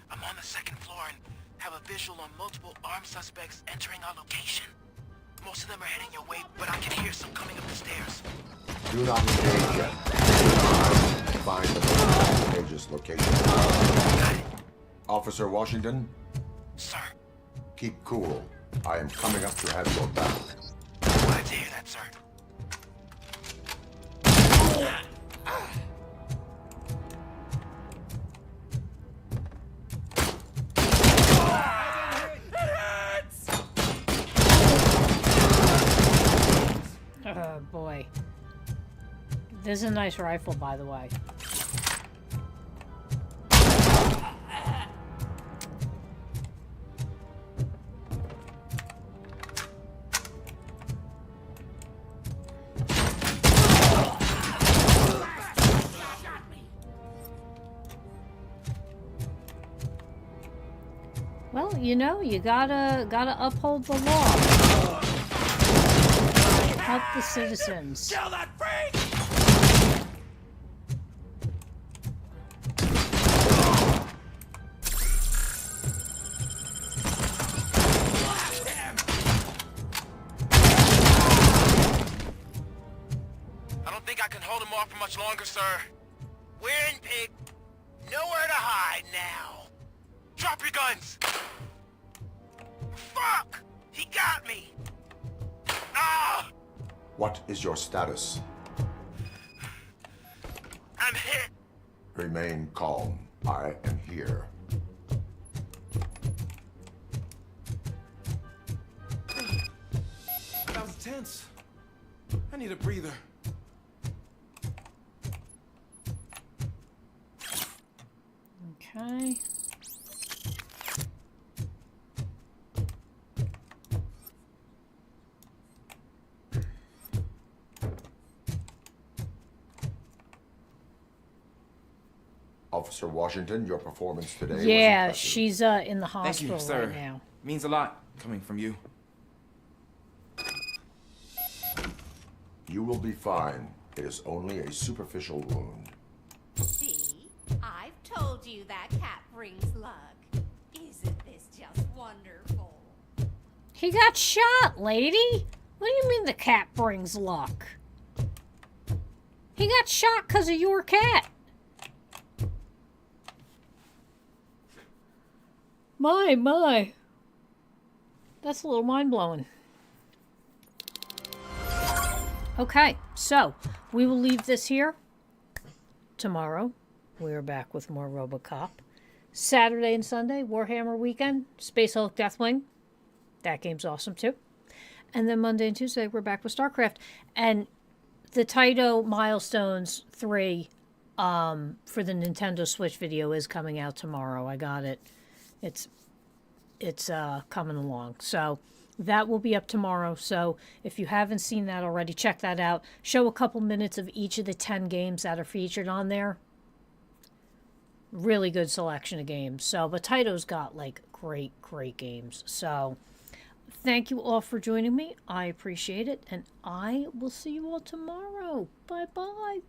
S22: I'm on the second floor and have a visual on multiple armed suspects entering our location. Most of them are heading your way, but I can hear some coming up the stairs.
S2: Do not engage yet. Find the page's location.
S22: Got it.
S2: Officer Washington,
S22: Sir,
S2: keep cool. I am coming up to have your back.
S22: glad to hear that, sir.
S1: Oh boy. This is a nice rifle, by the way. you know, you gotta uphold the law. Help the citizens.
S13: Kill that freak!
S22: I don't think I can hold him off for much longer, sir. We're in, pig. Nowhere to hide now. Drop your guns! Fuck! He got me! Ah!
S2: What is your status?
S22: I'm hit!
S2: Remain calm. I am here.
S9: That was tense. I need a breather.
S1: Okay.
S2: Officer Washington, your performance today was
S1: Yeah,
S2: impressive.
S1: she's in the
S9: Thank
S1: hospital
S9: you, sir.
S1: right now.
S9: Means a lot coming from you.
S2: You will be fine. It is only a superficial wound.
S16: See? I've told you that cat brings luck. Isn't this just wonderful?
S1: He got shot, lady. What do you mean the cat brings luck? He got shot because of your cat. My. That's a little mind-blowing. Okay, so we will leave this here. Tomorrow, we are back with more RoboCop. Saturday and Sunday, Warhammer Weekend, Space Hulk Deathwing. That game's awesome, too. And then Monday and Tuesday, we're back with StarCraft. And the Taito Milestones 3 for the Nintendo Switch video is coming out tomorrow. I got it. It's coming along. So that will be up tomorrow. So if you haven't seen that already, check that out. Show a couple minutes of each of the 10 games that are featured on there. Really good selection of games. So, but Taito's got like great games. So thank you all for joining me. I appreciate it. And I will see you all tomorrow. Bye-bye.